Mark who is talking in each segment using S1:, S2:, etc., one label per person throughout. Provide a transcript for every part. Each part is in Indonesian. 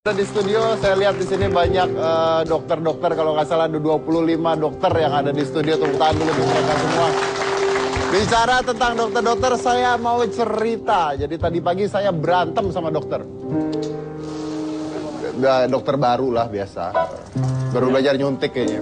S1: Di studio saya lihat di sini banyak dokter-dokter, kalau nggak salah ada 25 dokter yang ada di studio. Tepuk tangan dulu untuk mereka semua. Bicara tentang dokter-dokter, saya mau cerita. Jadi tadi pagi saya berantem sama dokter. Dokter baru lah biasa. Baru belajar nyuntik kayaknya.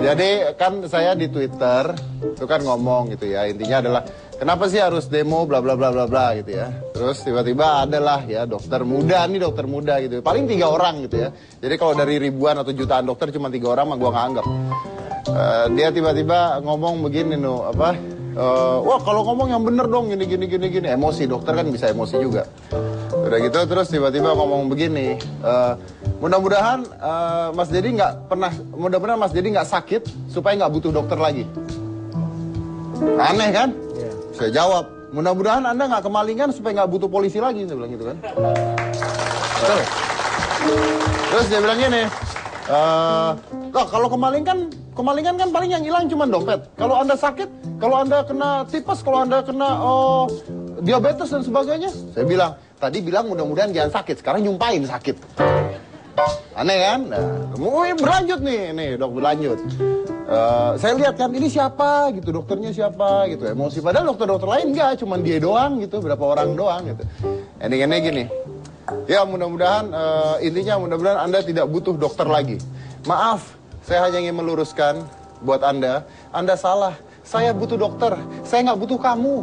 S1: Jadi kan saya di Twitter itu kan ngomong gitu ya, intinya adalah kenapa sih harus demo bla bla bla bla bla gitu ya. Terus tiba-tiba adalah ya dokter muda gitu. Paling 3 orang gitu ya. Jadi kalau dari ribuan atau jutaan dokter cuma 3 orang mah gua nggak anggap. Dia tiba-tiba ngomong begini wah kalau ngomong yang bener dong gini. Emosi, dokter kan bisa emosi juga. Udah gitu terus tiba-tiba ngomong begini, mudah-mudahan Mas Dedi mudah-mudahan Mas Dedi nggak sakit supaya nggak butuh dokter lagi. Aneh kan? Yeah. Saya jawab, mudah-mudahan Anda nggak kemalingan supaya nggak butuh polisi lagi. Saya bilang gitu kan. Terus dia bilang gini, kalau kemalingan kan paling yang hilang cuma dompet. Kalau Anda sakit, kalau Anda kena tipes, kalau Anda kena diabetes dan sebagainya, saya bilang, tadi bilang mudah-mudahan jangan sakit, sekarang nyumpain sakit. Aneh kan? Nah, berlanjut nih dok berlanjut. Saya lihat kan ini siapa gitu, dokternya siapa gitu, emosi. Padahal dokter-dokter lain enggak, cuma dia doang gitu, berapa orang doang gitu. Ending-endingnya gini, ya mudah-mudahan intinya mudah-mudahan Anda tidak butuh dokter lagi. Maaf, saya hanya ingin meluruskan buat Anda salah. Saya butuh dokter, saya nggak butuh kamu.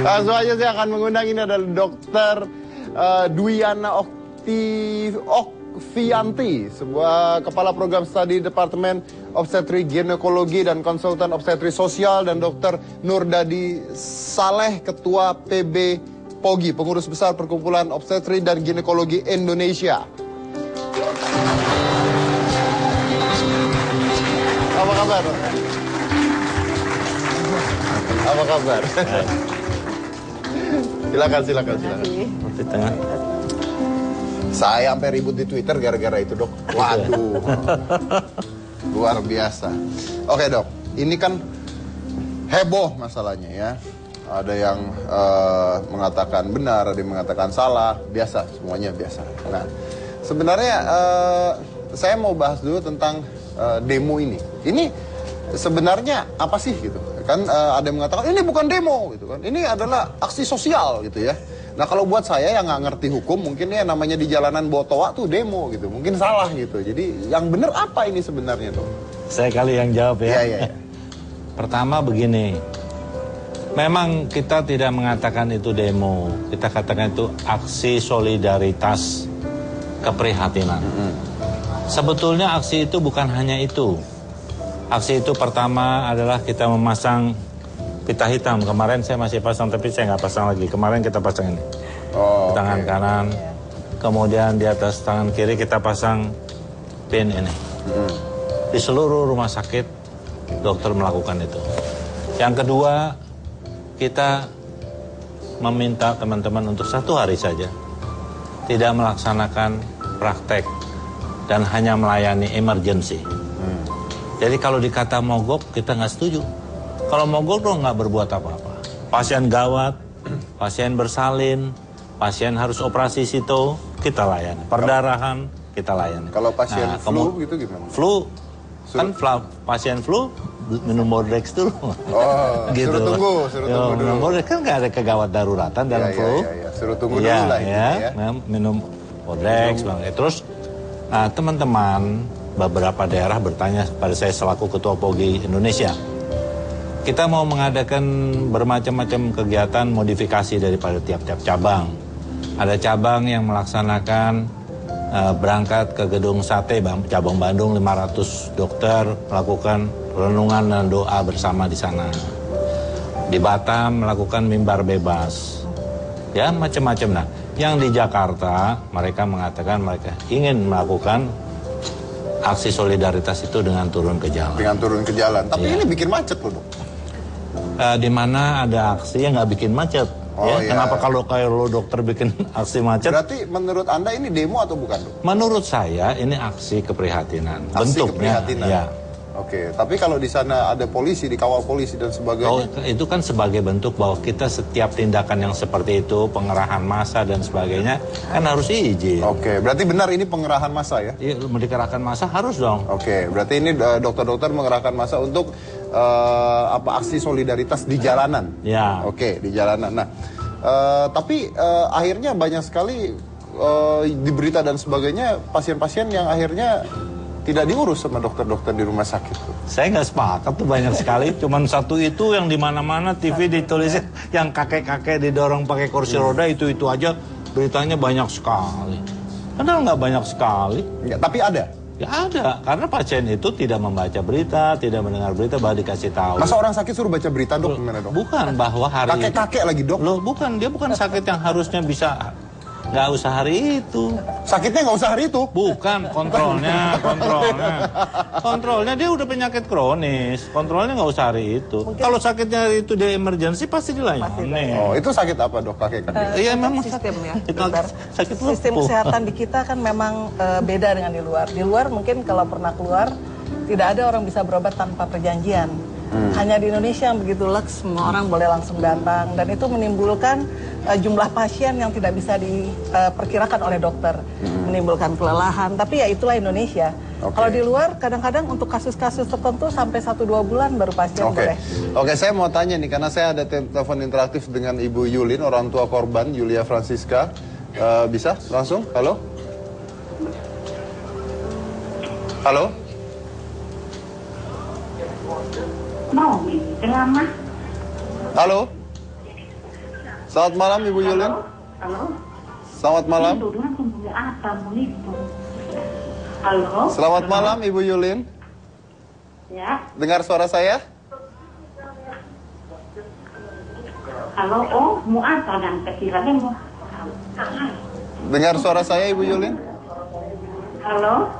S1: Langsung aja saya akan mengundang, ini adalah Dokter Dwiana Okvianti, sebuah kepala program studi Departemen Obstetri Ginekologi dan konsultan obstetri sosial, dan Dr. Nurdadi Saleh, ketua PB POGI, pengurus besar Perkumpulan Obstetri dan Ginekologi Indonesia. Apa kabar? Apa kabar? Silakan. Saya sampai ribut di Twitter gara-gara itu, dok. Waduh, luar biasa. Oke dok, ini kan heboh masalahnya ya. Ada yang mengatakan benar, ada yang mengatakan salah. Biasa, semuanya biasa. Nah, sebenarnya saya mau bahas dulu tentang demo ini. Ini sebenarnya apa sih gitu? Kan ada yang mengatakan ini bukan demo gitu kan, ini adalah aksi sosial gitu ya. Nah kalau buat saya yang nggak ngerti hukum, mungkin ya namanya di jalanan bawa toa tuh demo gitu, mungkin salah gitu. Jadi yang bener apa ini sebenarnya tuh?
S2: Saya kali yang jawab ya.
S1: Iya.
S2: Pertama begini, memang kita tidak mengatakan itu demo, kita katakan itu aksi solidaritas keprihatinan. Sebetulnya aksi itu bukan hanya itu. Aksi itu pertama adalah kita memasang pita hitam. Kemarin saya masih pasang, tapi saya nggak pasang lagi. Kemarin kita pasang ini. Di tangan kanan. Kemudian di atas tangan kiri kita pasang pin ini. Di seluruh rumah sakit, dokter melakukan itu. Yang kedua, kita meminta teman-teman untuk 1 hari saja tidak melaksanakan praktek dan hanya melayani emergency. Jadi kalau dikata mogok, kita nggak setuju. Kalau mogok dong nggak berbuat apa-apa. Pasien gawat, pasien bersalin, pasien harus operasi situ, kita layani. Perdarahan, kita layani.
S1: Kalau pasien flu gitu gimana?
S2: Flu, kan pasien flu minum Bordex dulu.
S1: Gitu. Suruh tunggu dulu.
S2: Minum Bordex kan nggak ada kegawat daruratan dalam flu.
S1: Iya. Suruh tunggu dulu lah ini ya.
S2: Minum Bordex. Terus teman-teman beberapa daerah bertanya pada saya selaku Ketua POGI Indonesia. Kita mau mengadakan bermacam-macam kegiatan modifikasi daripada tiap-tiap cabang. Ada cabang yang melaksanakan berangkat ke Gedung Sate, cabang Bandung 500 dokter melakukan renungan dan doa bersama di sana. Di Batam melakukan mimbar bebas. Ya, macam-macam. Nah, yang di Jakarta mereka mengatakan mereka ingin melakukan aksi solidaritas itu dengan turun ke jalan.
S1: Tapi ini bikin macet loh, dok.
S2: Di mana ada aksi yang nggak bikin macet. Kenapa kalau kayak lo dokter bikin aksi macet?
S1: Berarti menurut Anda ini demo atau bukan, dok?
S2: Menurut saya ini aksi keprihatinan.
S1: Aksi
S2: bentuknya.
S1: Keprihatinan.
S2: Ya.
S1: Oke, tapi kalau di sana ada polisi, dikawal polisi dan sebagainya.
S2: Oh, itu kan sebagai bentuk bahwa kita setiap tindakan yang seperti itu, pengerahan massa dan sebagainya, kan harus izin.
S1: Oke, berarti benar ini pengerahan massa ya?
S2: Iya, dikerahkan massa harus dong.
S1: Oke, berarti ini dokter-dokter mengerahkan massa untuk aksi solidaritas di jalanan.
S2: Ya.
S1: Oke, di jalanan. Nah, tapi akhirnya banyak sekali di berita dan sebagainya pasien-pasien yang akhirnya tidak diurus sama dokter-dokter di rumah sakit tuh.
S2: Saya nggak sepakat tuh, banyak sekali. Cuman satu itu yang di mana-mana TV ditulisnya, yang kakek-kakek didorong pakai kursi roda itu aja beritanya banyak sekali. Padahal nggak banyak sekali.
S1: Ya, tapi ada.
S2: Ya ada, karena pasien itu tidak membaca berita, tidak mendengar berita, baru dikasih tahu.
S1: Masa orang sakit suruh baca berita, Dok? Gimana, Dok?
S2: Bukan bahwa hari
S1: kakek-kakek lagi, Dok.
S2: Loh, bukan, dia bukan sakit yang harusnya bisa. Nggak usah hari itu.
S1: Sakitnya nggak usah hari itu?
S2: Bukan, kontrolnya dia udah penyakit kronis. Kontrolnya nggak usah hari itu. Kalau sakitnya hari itu dia emergency pasti dilayani.
S1: Oh, itu sakit apa, Dok, kakek-kakek?
S2: Iya, memang
S3: sistem ya.
S2: sakit
S3: Sistem
S2: lumpuh.
S3: kesehatan di kita kan memang beda dengan di luar. Di luar mungkin kalau pernah keluar tidak ada orang bisa berobat tanpa perjanjian. Hanya di Indonesia yang begitu leks, semua orang boleh langsung datang, dan itu menimbulkan jumlah pasien yang tidak bisa diperkirakan oleh dokter, menimbulkan kelelahan. Tapi ya itulah Indonesia. Kalau di luar kadang-kadang untuk kasus-kasus tertentu sampai 1-2 bulan baru pasien boleh.
S1: Oke, saya mau tanya nih, karena saya ada telepon interaktif dengan Ibu Yulin, orang tua korban Yulia Francisca. Bisa langsung? Halo? Halo?
S4: Mau lama.
S1: Halo? Selamat malam, Ibu Yulin.
S4: Halo.
S1: Selamat malam.
S4: Halo.
S1: Selamat malam, Ibu Yulin.
S4: Ya.
S1: Dengar suara saya?
S4: Halo. Oh, mau apa dan kecilnya mau?
S1: Dengar suara saya, Ibu Yulin?
S4: Halo.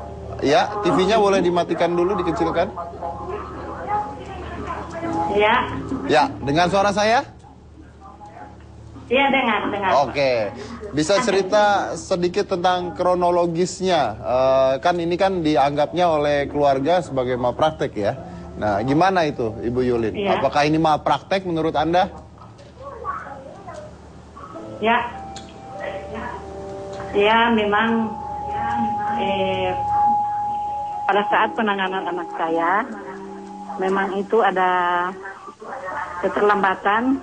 S1: Ya, TV-nya boleh dimatikan dulu, dikecilkan.
S4: Ya.
S1: Ya, dengan suara saya?
S4: Iya, dengar.
S1: Oke, bisa cerita sedikit tentang kronologisnya. Kan ini kan dianggapnya oleh keluarga sebagai malpraktek ya. Nah, gimana itu, Ibu Yulin?
S4: Iya.
S1: Apakah ini malpraktek menurut Anda?
S4: Ya. Ya, memang pada saat penanganan anak saya, memang itu ada keterlambatan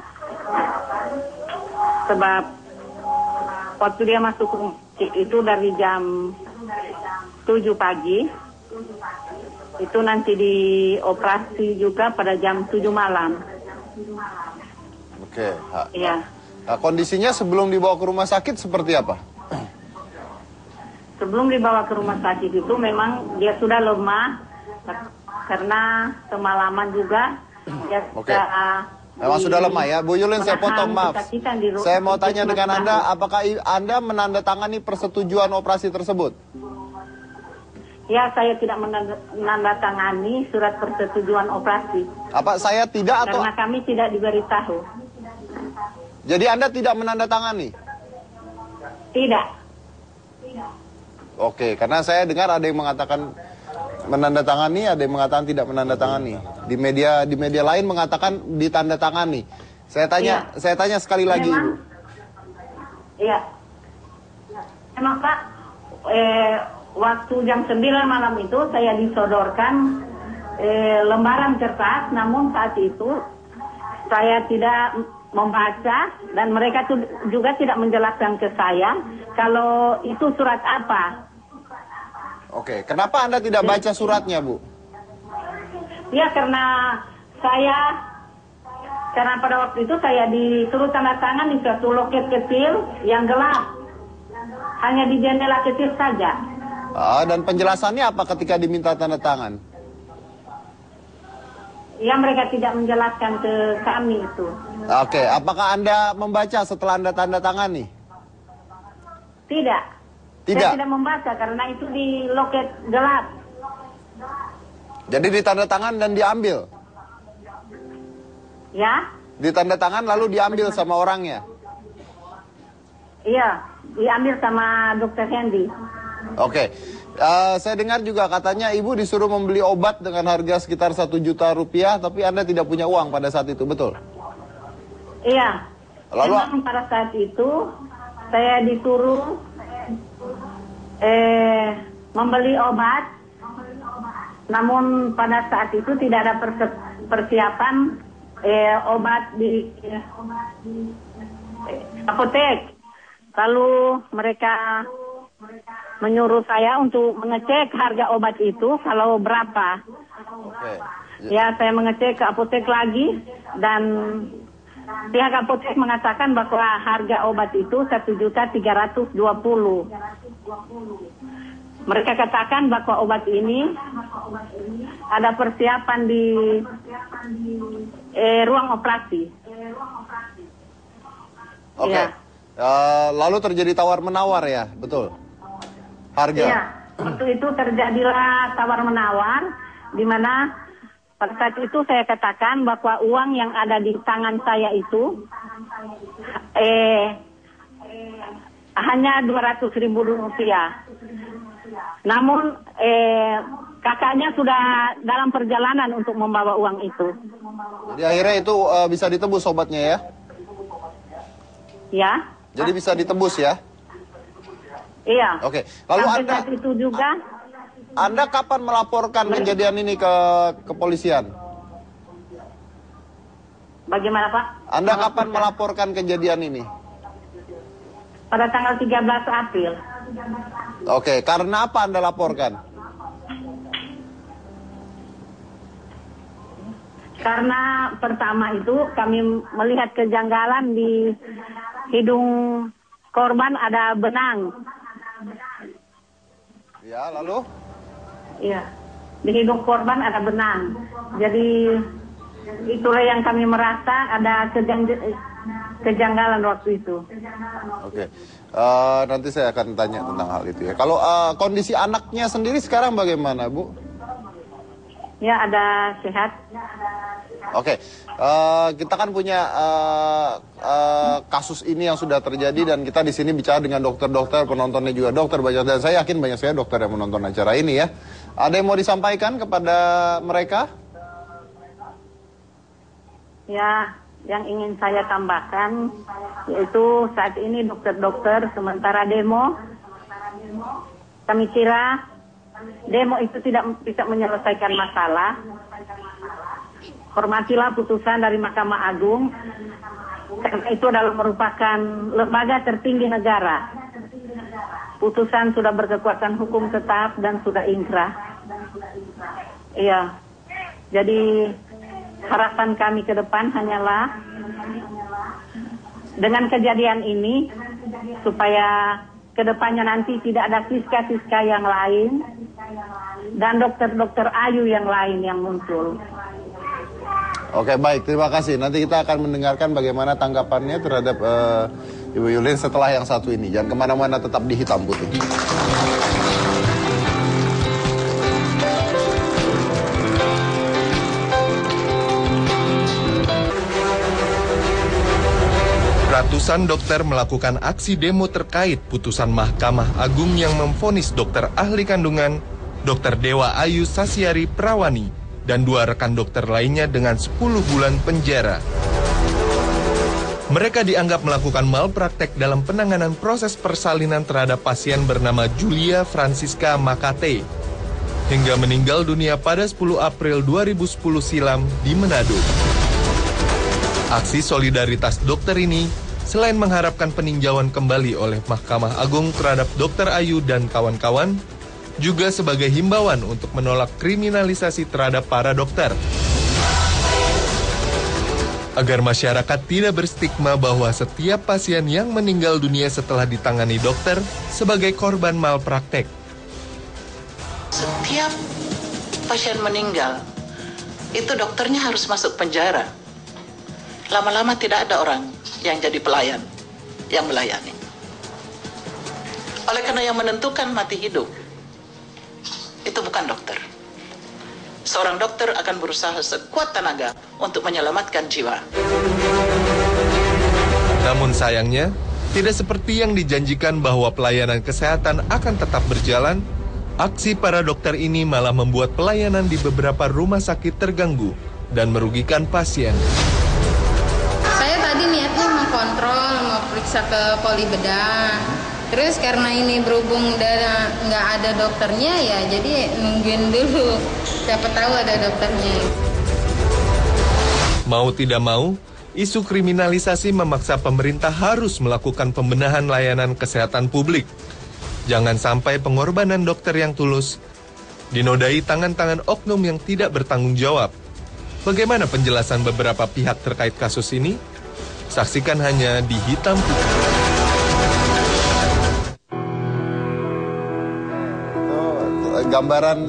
S4: sebab waktu dia masuk rumah itu dari jam 7 pagi, itu nanti dioperasi juga pada jam 7 malam.
S1: Oke.
S4: Iya.
S1: Nah, kondisinya sebelum dibawa ke rumah sakit seperti apa?
S4: Sebelum dibawa ke rumah sakit itu memang dia sudah lemah karena semalaman juga dia
S1: Memang sudah lemah ya, Bu Yulin. Saya potong, maaf. Saya mau tanya dengan Anda, apakah Anda menandatangani persetujuan operasi tersebut?
S4: Ya, saya tidak menandatangani surat persetujuan operasi.
S1: Apa saya tidak atau?
S4: Karena kami tidak diberitahu.
S1: Jadi Anda tidak menandatangani?
S4: Tidak.
S1: Oke, karena saya dengar ada yang mengatakan menandatangani, ada yang mengatakan tidak menandatangani. Di media lain mengatakan ditandatangani. Saya tanya sekali lagi, Ibu.
S4: Iya. Emang Pak, waktu jam 9 malam itu saya disodorkan lembaran kertas, namun saat itu saya tidak membaca dan mereka juga tidak menjelaskan ke saya kalau itu surat apa.
S1: Oke, kenapa Anda tidak baca suratnya, Bu?
S4: Ya, karena pada waktu itu saya disuruh tanda tangan di suatu loket kecil yang gelap. Hanya di jendela kecil saja.
S1: Dan penjelasannya apa ketika diminta tanda tangan?
S4: Ya, mereka tidak menjelaskan ke kami itu.
S1: Oke, apakah Anda membaca setelah Anda tanda tangani?
S4: Tidak.
S1: Tidak?
S4: Saya tidak membaca karena itu di loket gelap.
S1: Jadi ditanda tangan dan diambil?
S4: Ya?
S1: Ditanda tangan lalu diambil sama orangnya?
S4: Iya, diambil sama Dokter Hendy.
S1: Oke, Saya dengar juga katanya ibu disuruh membeli obat dengan harga sekitar 1 juta rupiah, tapi Anda tidak punya uang pada saat itu, betul?
S4: Iya.
S1: Lalu
S4: memang pada saat itu saya disuruh membeli obat, namun pada saat itu tidak ada persiapan obat di apotek. Lalu mereka menyuruh saya untuk mengecek harga obat itu kalau berapa.
S1: Oke.
S4: Ya, saya mengecek ke apotek lagi dan pihak apotek mengatakan bahwa harga obat itu 1.320.000. Mereka katakan bahwa obat ini ada persiapan di ruang operasi.
S1: Oke.
S4: Ya.
S1: Lalu terjadi tawar-menawar ya, betul? Harga.
S4: Iya, waktu itu terjadilah tawar-menawar, di mana pada saat itu saya katakan bahwa uang yang ada di tangan saya itu hanya 200.000 rupiah. Namun kakaknya sudah dalam perjalanan untuk membawa uang itu.
S1: Jadi akhirnya itu bisa ditebus obatnya ya?
S4: Ya.
S1: Jadi bisa ditebus ya?
S4: Iya.
S1: Oke. Lalu
S4: sampai
S1: Anda
S4: saat itu juga.
S1: Anda kapan melaporkan kejadian ini ke kepolisian?
S4: Bagaimana Pak?
S1: Anda kapan melaporkan kejadian ini?
S4: Pada tanggal 13 April.
S1: Oke, karena apa Anda laporkan?
S4: Karena pertama itu kami melihat kejanggalan di hidung korban ada benang.
S1: Ya, lalu?
S4: Iya, di hidung korban ada benang. Jadi itulah yang kami merasa ada kejanggalan waktu itu.
S1: Oke, nanti saya akan tanya tentang hal itu ya. Kalau kondisi anaknya sendiri sekarang bagaimana, Bu?
S4: Ya, ada sehat.
S1: Oke, kita kan punya kasus ini yang sudah terjadi dan kita di sini bicara dengan dokter-dokter, penontonnya juga dokter banyak, dan saya yakin banyak sekali dokter yang menonton acara ini ya. Ada yang mau disampaikan kepada mereka?
S4: Ya, yang ingin saya tambahkan yaitu saat ini dokter-dokter sementara demo, kami kira demo itu tidak bisa menyelesaikan masalah. Hormatilah putusan dari Mahkamah Agung, karena itu adalah merupakan lembaga tertinggi negara. Putusan sudah berkekuatan hukum tetap dan sudah inkrah. Iya, jadi harapan kami ke depan hanyalah dengan kejadian ini supaya ke depannya nanti tidak ada siska-siska yang lain dan dokter-dokter ayu yang lain yang muncul.
S1: Oke, baik, terima kasih. Nanti kita akan mendengarkan bagaimana tanggapannya terhadap Ibu Yulin setelah yang satu ini. Jangan kemana-mana, tetap di Hitam Putih.
S5: Ratusan dokter melakukan aksi demo terkait putusan Mahkamah Agung yang memvonis dokter ahli kandungan, Dr. Dewa Ayu Sasyari Prawani, dan 2 rekan dokter lainnya dengan 10 bulan penjara. Mereka dianggap melakukan malpraktek dalam penanganan proses persalinan terhadap pasien bernama Julia Francisca Makate, hingga meninggal dunia pada 10 April 2010 silam di Manado. Aksi solidaritas dokter ini selain mengharapkan peninjauan kembali oleh Mahkamah Agung terhadap Dr. Ayu dan kawan-kawan, juga sebagai himbauan untuk menolak kriminalisasi terhadap para dokter. Agar masyarakat tidak berstigma bahwa setiap pasien yang meninggal dunia setelah ditangani dokter sebagai korban malpraktek.
S6: Setiap pasien meninggal, itu dokternya harus masuk penjara. Lama-lama tidak ada orang yang jadi pelayan, yang melayani. Oleh karena yang menentukan mati hidup, itu bukan dokter. Seorang dokter akan berusaha sekuat tenaga untuk menyelamatkan jiwa.
S5: Namun sayangnya, tidak seperti yang dijanjikan bahwa pelayanan kesehatan akan tetap berjalan, Aksi para dokter ini malah membuat pelayanan di beberapa rumah sakit terganggu dan merugikan pasien.
S7: Saya tadi niatnya mau kontrol, mau periksa ke poli bedah. Terus karena ini berhubung nggak ada dokternya ya, jadi nungguin dulu. Siapa tahu ada dokternya.
S5: Mau tidak mau, isu kriminalisasi memaksa pemerintah harus melakukan pembenahan layanan kesehatan publik. Jangan sampai pengorbanan dokter yang tulus dinodai tangan-tangan oknum yang tidak bertanggung jawab. Bagaimana penjelasan beberapa pihak terkait kasus ini? Saksikan hanya di Hitam Putih.
S1: Itu gambaran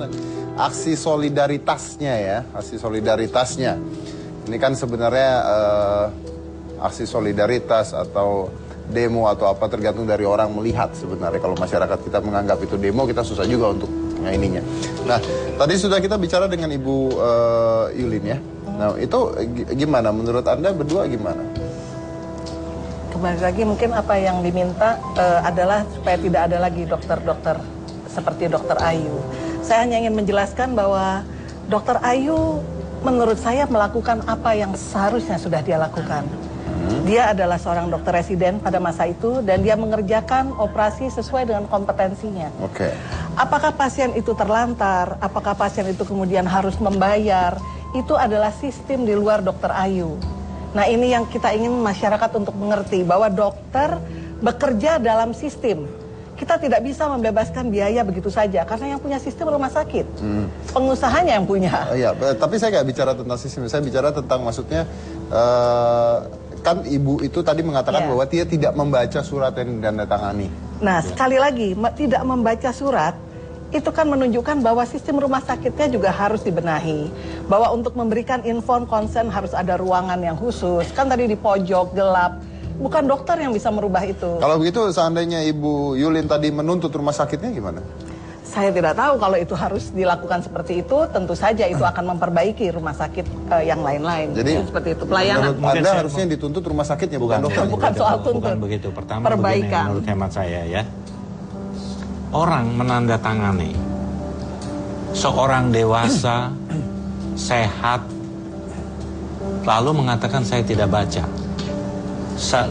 S1: aksi solidaritasnya ya, aksi solidaritasnya. Ini kan sebenarnya aksi solidaritas atau demo atau apa tergantung dari orang melihat sebenarnya. Kalau masyarakat kita menganggap itu demo, kita susah juga untuk ininya. Nah, tadi sudah kita bicara dengan Ibu Yulin ya. Nah, itu gimana? Menurut Anda berdua gimana?
S3: Kembali lagi mungkin apa yang diminta adalah supaya tidak ada lagi dokter-dokter seperti Dokter Ayu. Saya hanya ingin menjelaskan bahwa Dokter Ayu menurut saya melakukan apa yang seharusnya sudah dia lakukan. Dia adalah seorang dokter residen pada masa itu dan dia mengerjakan operasi sesuai dengan kompetensinya.
S1: Oke.
S3: Apakah pasien itu terlantar, apakah pasien itu kemudian harus membayar, itu adalah sistem di luar Dokter Ayu. Nah, ini yang kita ingin masyarakat untuk mengerti bahwa dokter bekerja dalam sistem. Kita tidak bisa membebaskan biaya begitu saja karena yang punya sistem rumah sakit. Pengusahanya yang punya.
S1: Iya, tapi saya nggak bicara tentang sistem, saya bicara tentang maksudnya kan ibu itu tadi mengatakan bahwa dia tidak membaca surat yang ditandatangani.
S3: Nah, sekali lagi, tidak membaca surat itu kan menunjukkan bahwa sistem rumah sakitnya juga harus dibenahi. Bahwa untuk memberikan inform consent harus ada ruangan yang khusus. Kan tadi di pojok, gelap. Bukan dokter yang bisa merubah itu.
S1: Kalau begitu seandainya Ibu Yulin tadi menuntut rumah sakitnya gimana?
S3: Saya tidak tahu kalau itu harus dilakukan seperti itu, tentu saja itu akan memperbaiki rumah sakit yang lain-lain.
S1: Jadi
S3: seperti itu pelayanan.
S1: Anda harusnya dituntut rumah sakitnya bukan dokter.
S3: Bukan soal tuntut.
S2: Bukan begitu. Pertama
S3: perbaikan.
S2: Begini, menurut hemat saya ya. Orang menandatangani seorang dewasa sehat lalu mengatakan saya tidak baca.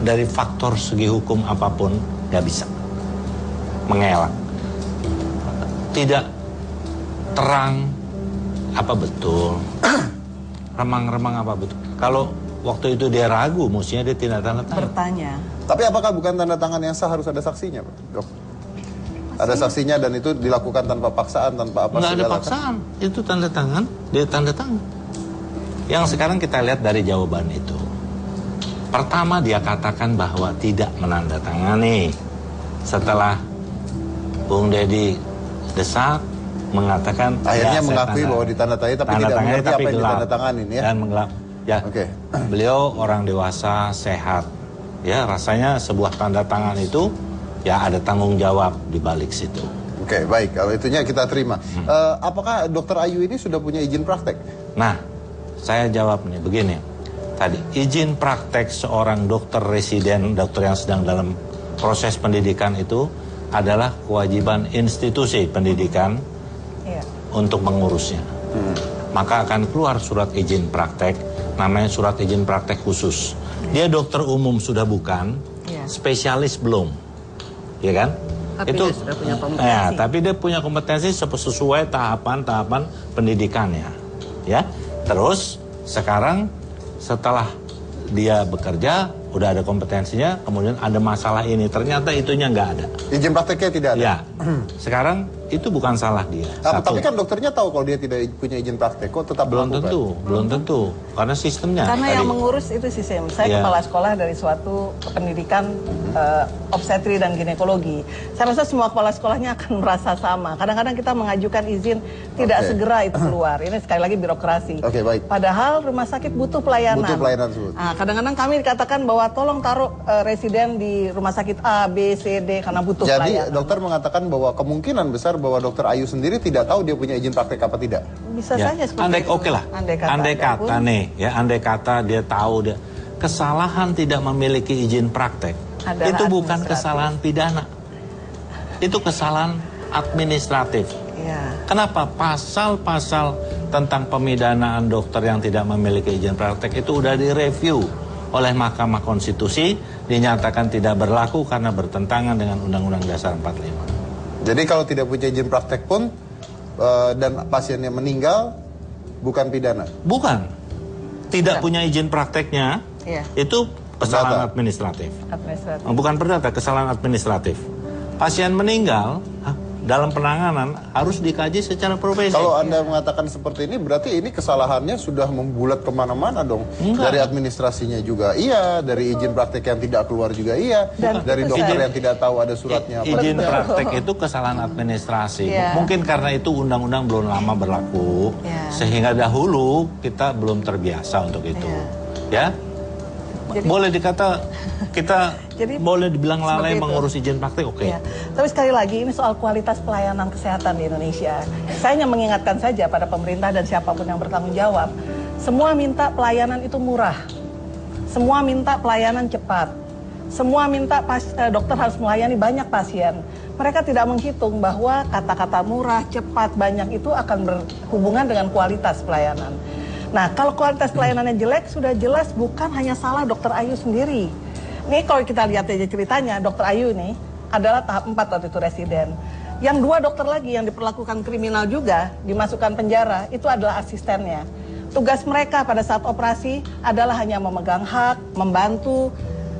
S2: Dari faktor segi hukum apapun nggak bisa mengelak. Tidak terang apa betul, remang-remang apa betul. Kalau waktu itu dia ragu, mestinya dia tidak tanda tangan.
S3: Bertanya.
S1: Tapi apakah bukan tanda tangan yang sah harus ada saksinya, Dok? Ada saksinya dan itu dilakukan tanpa paksaan, tanpa apa segala.
S2: Nggak ada paksaan, itu tanda tangan, dia tanda tangan. Yang sekarang kita lihat dari jawaban itu. Pertama dia katakan bahwa tidak menandatangani. Setelah Bung Deddy desak mengatakan
S1: akhirnya mengakui bahwa ditandatangani tapi tidak mengerti apa yang ditandatanganin ya.
S2: Dan menggelap. Ya. Beliau orang dewasa, sehat. Ya, rasanya sebuah tanda tangan itu ya ada tanggung jawab di balik situ.
S1: Oke, baik. Kalau itunya kita terima. Apakah Dokter Ayu ini sudah punya izin praktek?
S2: Nah, saya jawab nih begini. Tadi izin praktek seorang dokter residen, dokter yang sedang dalam proses pendidikan itu adalah kewajiban institusi pendidikan untuk mengurusnya. Maka akan keluar surat izin praktek, namanya surat izin praktek khusus. Dia dokter umum sudah bukan, spesialis belum, ya kan?
S3: Tapi
S2: itu
S3: dia sudah punya kompetensi.
S2: Ya, tapi dia punya kompetensi sesuai tahapan-tahapan pendidikannya, ya. Terus sekarang setelah dia bekerja, udah ada kompetensinya, kemudian ada masalah ini, ternyata itunya nggak ada.
S1: Izin prakteknya tidak ada?
S2: Ya, sekarang itu bukan salah dia.
S1: Tapi kan dokternya tahu kalau dia tidak punya izin praktek, kok tetap
S2: belum
S1: melakukan?
S2: belum tentu, karena sistemnya.
S3: Karena
S2: tadi.
S3: yang mengurus itu sistem. Saya kepala sekolah dari suatu pendidikan obstetri dan ginekologi. Saya rasa semua kepala sekolahnya akan merasa sama. Kadang-kadang kita mengajukan izin tidak segera itu keluar. Ini sekali lagi birokrasi.
S1: Baik.
S3: Padahal rumah sakit butuh pelayanan.
S1: Butuh pelayanan tersebut.
S3: Nah, kadang-kadang kami dikatakan bahwa tolong taruh residen di rumah sakit A, B, C, D karena butuh pelayanan.
S1: Jadi dokter mengatakan bahwa kemungkinan besar bahwa Dokter Ayu sendiri tidak tahu dia punya izin praktek apa tidak.
S3: Bisa saja seperti
S2: andai,
S3: itu.
S2: Oke lah. Andai kata nih, ya andai kata dia tahu dia kesalahan tidak memiliki izin praktek. Itu bukan kesalahan pidana. Itu kesalahan administratif.
S3: Ya.
S2: Kenapa? Pasal-pasal tentang pemidanaan dokter yang tidak memiliki izin praktek itu udah direview oleh Mahkamah Konstitusi, dinyatakan tidak berlaku karena bertentangan dengan Undang-Undang Dasar 45.
S1: Jadi kalau tidak punya izin praktek pun dan pasiennya meninggal, bukan pidana?
S2: Bukan. Tidak punya izin prakteknya, itu kesalahan administratif. Bukan perdata, kesalahan administratif. Pasien meninggal, dalam penanganan harus dikaji secara profesional.
S1: Kalau Anda mengatakan seperti ini, berarti ini kesalahannya sudah membulat kemana-mana dong. Enggak. Dari administrasinya juga iya, dari izin praktek yang tidak keluar juga iya, dari dokter yang tidak tahu ada suratnya.
S2: Izin praktek itu kesalahan administrasi. Mungkin karena itu undang-undang belum lama berlaku, sehingga dahulu kita belum terbiasa untuk itu. Ya. Jadi, boleh dikata kita boleh dibilang lalai mengurus izin praktek, oke.
S3: Ya. Tapi sekali lagi ini soal kualitas pelayanan kesehatan di Indonesia. Saya hanya mengingatkan saja pada pemerintah dan siapapun yang bertanggung jawab, semua minta pelayanan itu murah, semua minta pelayanan cepat, semua minta dokter harus melayani banyak pasien. Mereka tidak menghitung bahwa kata-kata murah, cepat, banyak itu akan berhubungan dengan kualitas pelayanan. Nah, kalau kualitas pelayanannya jelek, sudah jelas bukan hanya salah dokter Ayu sendiri. Ini kalau kita lihat aja ceritanya, dokter Ayu ini adalah tahap 4 waktu itu residen. Yang 2 dokter lagi yang diperlakukan kriminal juga, dimasukkan penjara, itu adalah asistennya. Tugas mereka pada saat operasi adalah hanya memegang hak, membantu.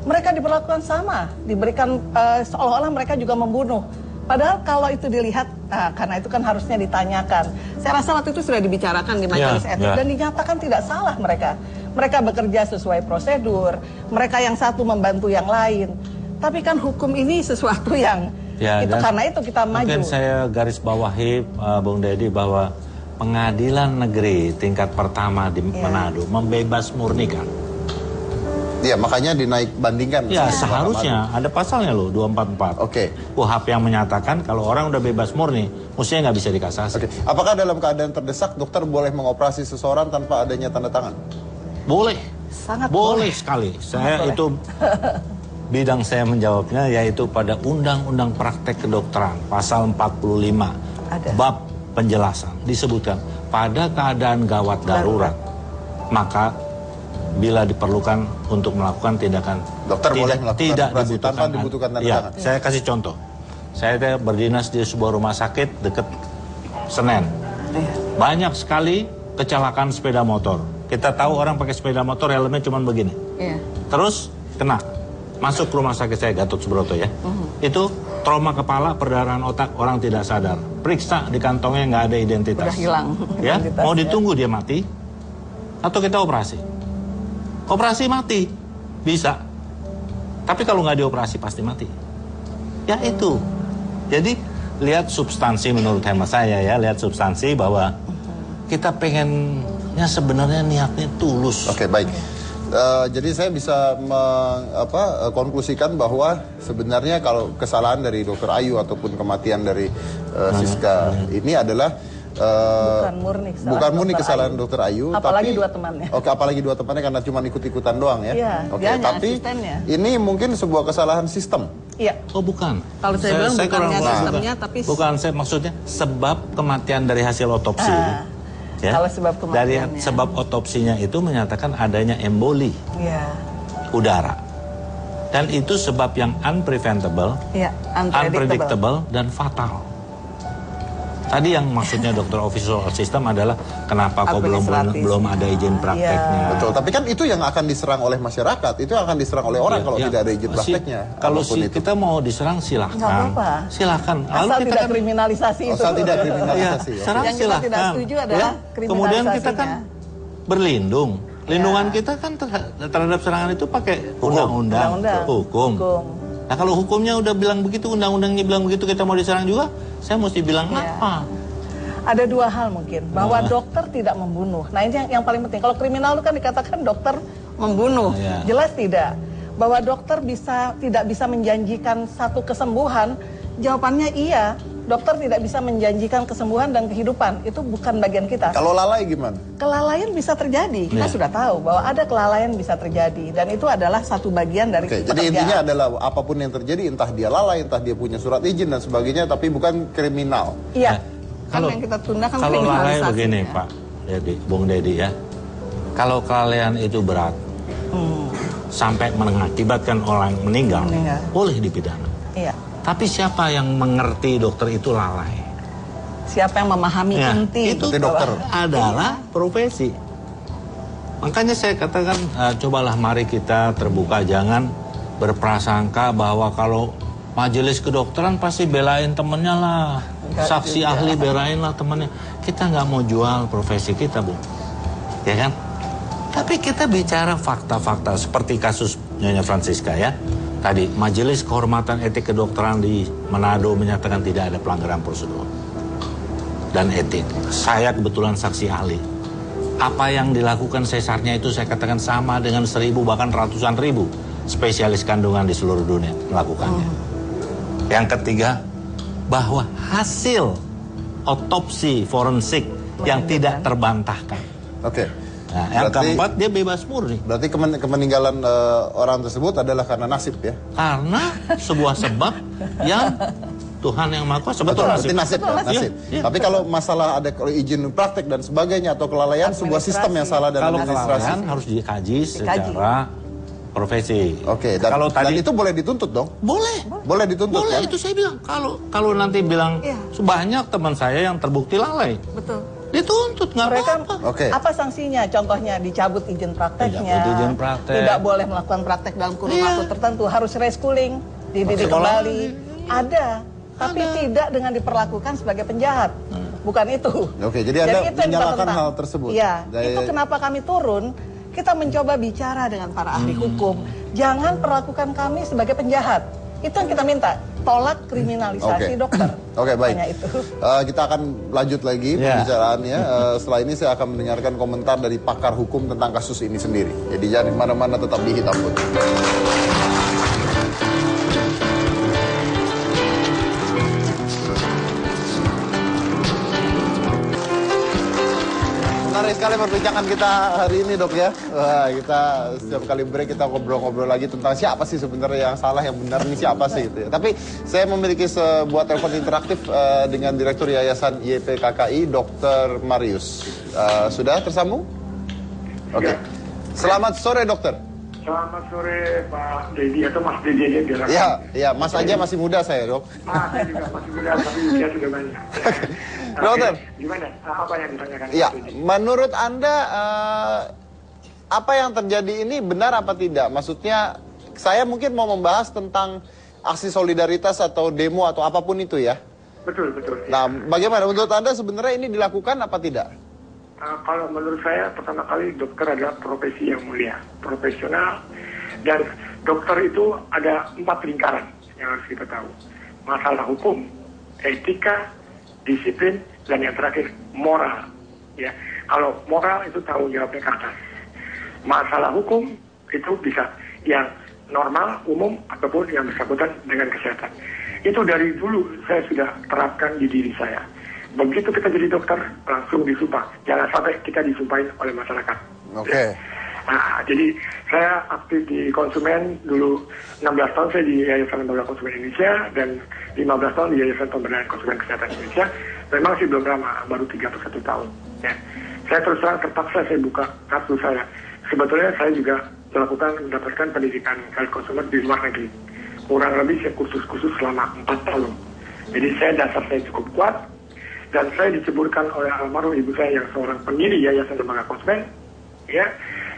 S3: Mereka diperlakukan sama, diberikan seolah-olah mereka juga membunuh. Padahal kalau itu dilihat, karena itu kan harusnya ditanyakan. Saya rasa waktu itu sudah dibicarakan di majelis etik dan dinyatakan tidak salah mereka. Mereka bekerja sesuai prosedur, mereka yang satu membantu yang lain. Tapi kan hukum ini sesuatu yang itu karena itu kita maju.
S2: Mungkin saya garis bawahi, Bung Deddy, bahwa pengadilan negeri tingkat pertama di Manado membebas murnikan.
S1: Iya, makanya dinaik bandingkan.
S2: Ya, seharusnya ada pasalnya loh, 244.
S1: Oke.
S2: KUHP yang menyatakan kalau orang udah bebas murni, mestinya nggak bisa dikasasi.
S1: Oke. Apakah dalam keadaan terdesak dokter boleh mengoperasi seseorang tanpa adanya tanda tangan?
S2: Boleh.
S3: Sangat
S2: boleh sekali. Saya
S3: boleh.
S2: itu bidang saya menjawabnya yaitu pada Undang-Undang Praktek Kedokteran pasal 45 bab penjelasan disebutkan pada keadaan gawat darurat maka bila diperlukan untuk melakukan tindakan
S1: dokter boleh melakukan
S2: tidak
S1: tanpa dibutuhkan tanda tangan.
S2: Saya kasih contoh. Saya berdinas di sebuah rumah sakit dekat Senen. Banyak sekali kecelakaan sepeda motor. Kita tahu orang pakai sepeda motor helmnya cuma begini. Terus kena. Masuk ke rumah sakit saya Gatot Subroto ya. Itu trauma kepala, perdarahan otak, orang tidak sadar. Periksa di kantongnya nggak ada identitas.
S3: Udah hilang.
S2: Ya, mau ditunggu dia mati atau kita operasi? Operasi mati, bisa. Tapi kalau nggak dioperasi pasti mati. Ya itu. Jadi lihat substansi menurut hemat saya ya, lihat substansi bahwa kita pengennya sebenarnya niatnya tulus.
S1: Oke, baik. Jadi saya bisa konklusikan bahwa sebenarnya kalau kesalahan dari Dokter Ayu ataupun kematian dari Siska ini adalah bukan murni kesalahan Dokter Ayu,
S3: apalagi
S1: tapi
S3: dua temannya.
S1: Oke, apalagi dua temannya karena cuma ikut-ikutan doang ya.
S3: Iya,
S1: oke, tapi ini mungkin sebuah kesalahan sistem.
S3: Iya.
S2: Oh bukan.
S3: Kalau saya bilang bukannya sistemnya, tapi
S2: bukan, saya maksudnya sebab kematian dari hasil otopsi. Ya?
S3: Kalau sebab kematian.
S2: Dari sebab otopsinya itu menyatakan adanya emboli udara. Dan itu sebab yang unpreventable, unpredictable dan fatal. Tadi yang maksudnya dokter official system adalah kenapa kok belum ada izin prakteknya.
S1: Betul, tapi kan itu yang akan diserang oleh masyarakat, itu yang akan diserang oleh orang kalau tidak ada izin prakteknya.
S2: Kalau kita mau diserang silahkan.
S3: Nggak apa-apa.
S2: Silahkan.
S3: Asal tidak kriminalisasi itu.
S1: Asal tidak kriminalisasi.
S2: Serang
S3: yang kita tidak setuju adalah kriminalisasinya.
S2: Kemudian kita kan berlindung. Lindungan kita kan terhadap serangan itu pakai undang-undang, hukum. Nah kalau hukumnya udah bilang begitu, undang-undangnya bilang begitu, kita mau diserang juga, saya mesti bilang apa?
S3: Ada dua hal mungkin, bahwa dokter tidak membunuh. Nah ini yang paling penting. Kalau kriminal itu kan dikatakan dokter membunuh, jelas tidak. Bahwa dokter tidak bisa menjanjikan satu kesembuhan, jawabannya iya. Dokter tidak bisa menjanjikan kesembuhan dan kehidupan, itu bukan bagian kita.
S1: Kalau lalai gimana?
S3: Kelalaian bisa terjadi, kita sudah tahu bahwa ada kelalaian bisa terjadi. Dan itu adalah satu bagian dari pekerjaan.
S1: Jadi intinya adalah apapun yang terjadi, entah dia lalai, entah dia punya surat izin dan sebagainya, tapi bukan kriminal.
S3: Iya. yang kita tunda kan
S2: kalau lalai
S3: kriminalisasi,
S2: begini
S3: ya.
S2: Pak Dedi, Bung Dedi ya, kalau kelalaian itu berat sampai mengakibatkan orang meninggal, boleh dipidana.
S3: Iya.
S2: Tapi siapa yang mengerti dokter itu lalai?
S3: Siapa yang memahami inti
S2: itu
S1: dokter
S2: adalah profesi. Makanya saya katakan cobalah mari kita terbuka, jangan berprasangka bahwa kalau majelis kedokteran pasti belain temennya lah, saksi ahli belain lah temennya. Kita nggak mau jual profesi kita, Bu, ya kan? Tapi kita bicara fakta-fakta seperti kasus Nyonya Francisca ya. Tadi Majelis Kehormatan Etik Kedokteran di Manado menyatakan tidak ada pelanggaran prosedur dan etik. Saya kebetulan saksi ahli. Apa yang dilakukan sesarnya itu saya katakan sama dengan 1.000 bahkan ratusan ribu spesialis kandungan di seluruh dunia melakukannya. Yang ketiga, bahwa hasil otopsi forensik yang tidak terbantahkan.
S1: Oke.
S2: Nah, yang keempat, dia bebas murni.
S1: Berarti kemeninggalan orang tersebut adalah karena nasib ya?
S2: Karena sebuah sebab yang Tuhan yang Maha Kuasa. Betul,
S1: nasib.
S2: Ya.
S1: Tapi kalau masalah ada izin praktek dan sebagainya atau kelalaian, sebuah sistem yang salah dalam
S2: kalau
S1: administrasi
S2: kelalaian harus dikaji secara profesi.
S1: Oke, dan,
S2: kalau
S1: dan
S2: tadi
S1: itu boleh dituntut dong? Boleh dituntut.
S2: Boleh,
S1: kan?
S2: itu saya bilang. Kalau nanti bilang banyak teman saya yang terbukti lalai.
S3: Betul.
S2: Dituntut, nggak apa-apa.
S3: Apa sanksinya? Contohnya dicabut izin prakteknya.
S2: Dicabut izin praktek.
S3: Tidak boleh melakukan praktek dalam kurun waktu tertentu. Harus reschooling, dididik kembali. Ada. Tapi tidak dengan diperlakukan sebagai penjahat. Bukan itu.
S1: Oke, jadi Anda
S3: itu
S1: menyalahkan hal tersebut.
S3: Iya, itu kenapa kami turun, kita mencoba bicara dengan para ahli hukum. Jangan perlakukan kami sebagai penjahat. Itu yang kita minta. Tolak kriminalisasi dokter.
S1: Oke, baik.
S3: Itu.
S1: Kita akan lanjut lagi pembicaraannya. Setelah ini saya akan mendengarkan komentar dari pakar hukum tentang kasus ini sendiri. Jadi jangan mana-mana, tetap di Hitam Putih. Menarik sekali perbincangan kita hari ini, Dok ya. Wah, kita setiap kali break kita ngobrol-ngobrol lagi tentang siapa sih sebenarnya yang salah, yang benar ini siapa sih gitu ya. Tapi saya memiliki sebuah telepon interaktif dengan Direktur Yayasan YPKKI, Dr. Marius. Sudah tersambung? Oke. Selamat sore, Dokter.
S8: Selamat sore, Pak Dedi atau Mas Dedi aja.
S1: Iya, Mas aja masih muda saya, Dok.
S8: Saya juga masih muda, tapi usia sudah banyak.
S1: Dokter,
S8: gimana? Apa yang ditanyakan?
S1: Iya, menurut Anda apa yang terjadi ini benar apa tidak? Maksudnya saya mungkin mau membahas tentang aksi solidaritas atau demo atau apapun itu ya.
S8: Betul.
S1: Nah, bagaimana menurut Anda sebenarnya ini dilakukan apa tidak?
S8: Kalau menurut saya pertama kali dokter adalah profesi yang mulia, profesional, dan dokter itu ada 4 lingkaran yang harus kita tahu. Masalah hukum, etika, disiplin, dan yang terakhir moral. Ya, kalau moral itu tanggung jawabnya ke atas. Masalah hukum itu bisa yang normal, umum, ataupun yang bersangkutan dengan kesehatan. Itu dari dulu saya sudah terapkan di diri saya. Begitu kita jadi dokter, langsung disumpah. Jangan sampai kita disumpahin oleh masyarakat.
S1: Oke.
S8: Nah, jadi saya aktif di konsumen dulu 16 tahun saya di Yayasan Lembaga Konsumen Indonesia dan 15 tahun di Yayasan Pemberdayaan Konsumen Kesehatan Indonesia. Memang sih belum lama, baru 31 tahun. Ya. Saya terus terang terpaksa saya buka kartu saya. Sebetulnya saya juga mendapatkan pendidikan health consumer di luar negeri. Kurang lebih saya kursus-kursus selama 4 tahun. Jadi dasar saya cukup kuat. Dan saya diceburkan oleh almarhum ibu saya yang seorang pendiri Yayasan Lembaga Konsumen, ya.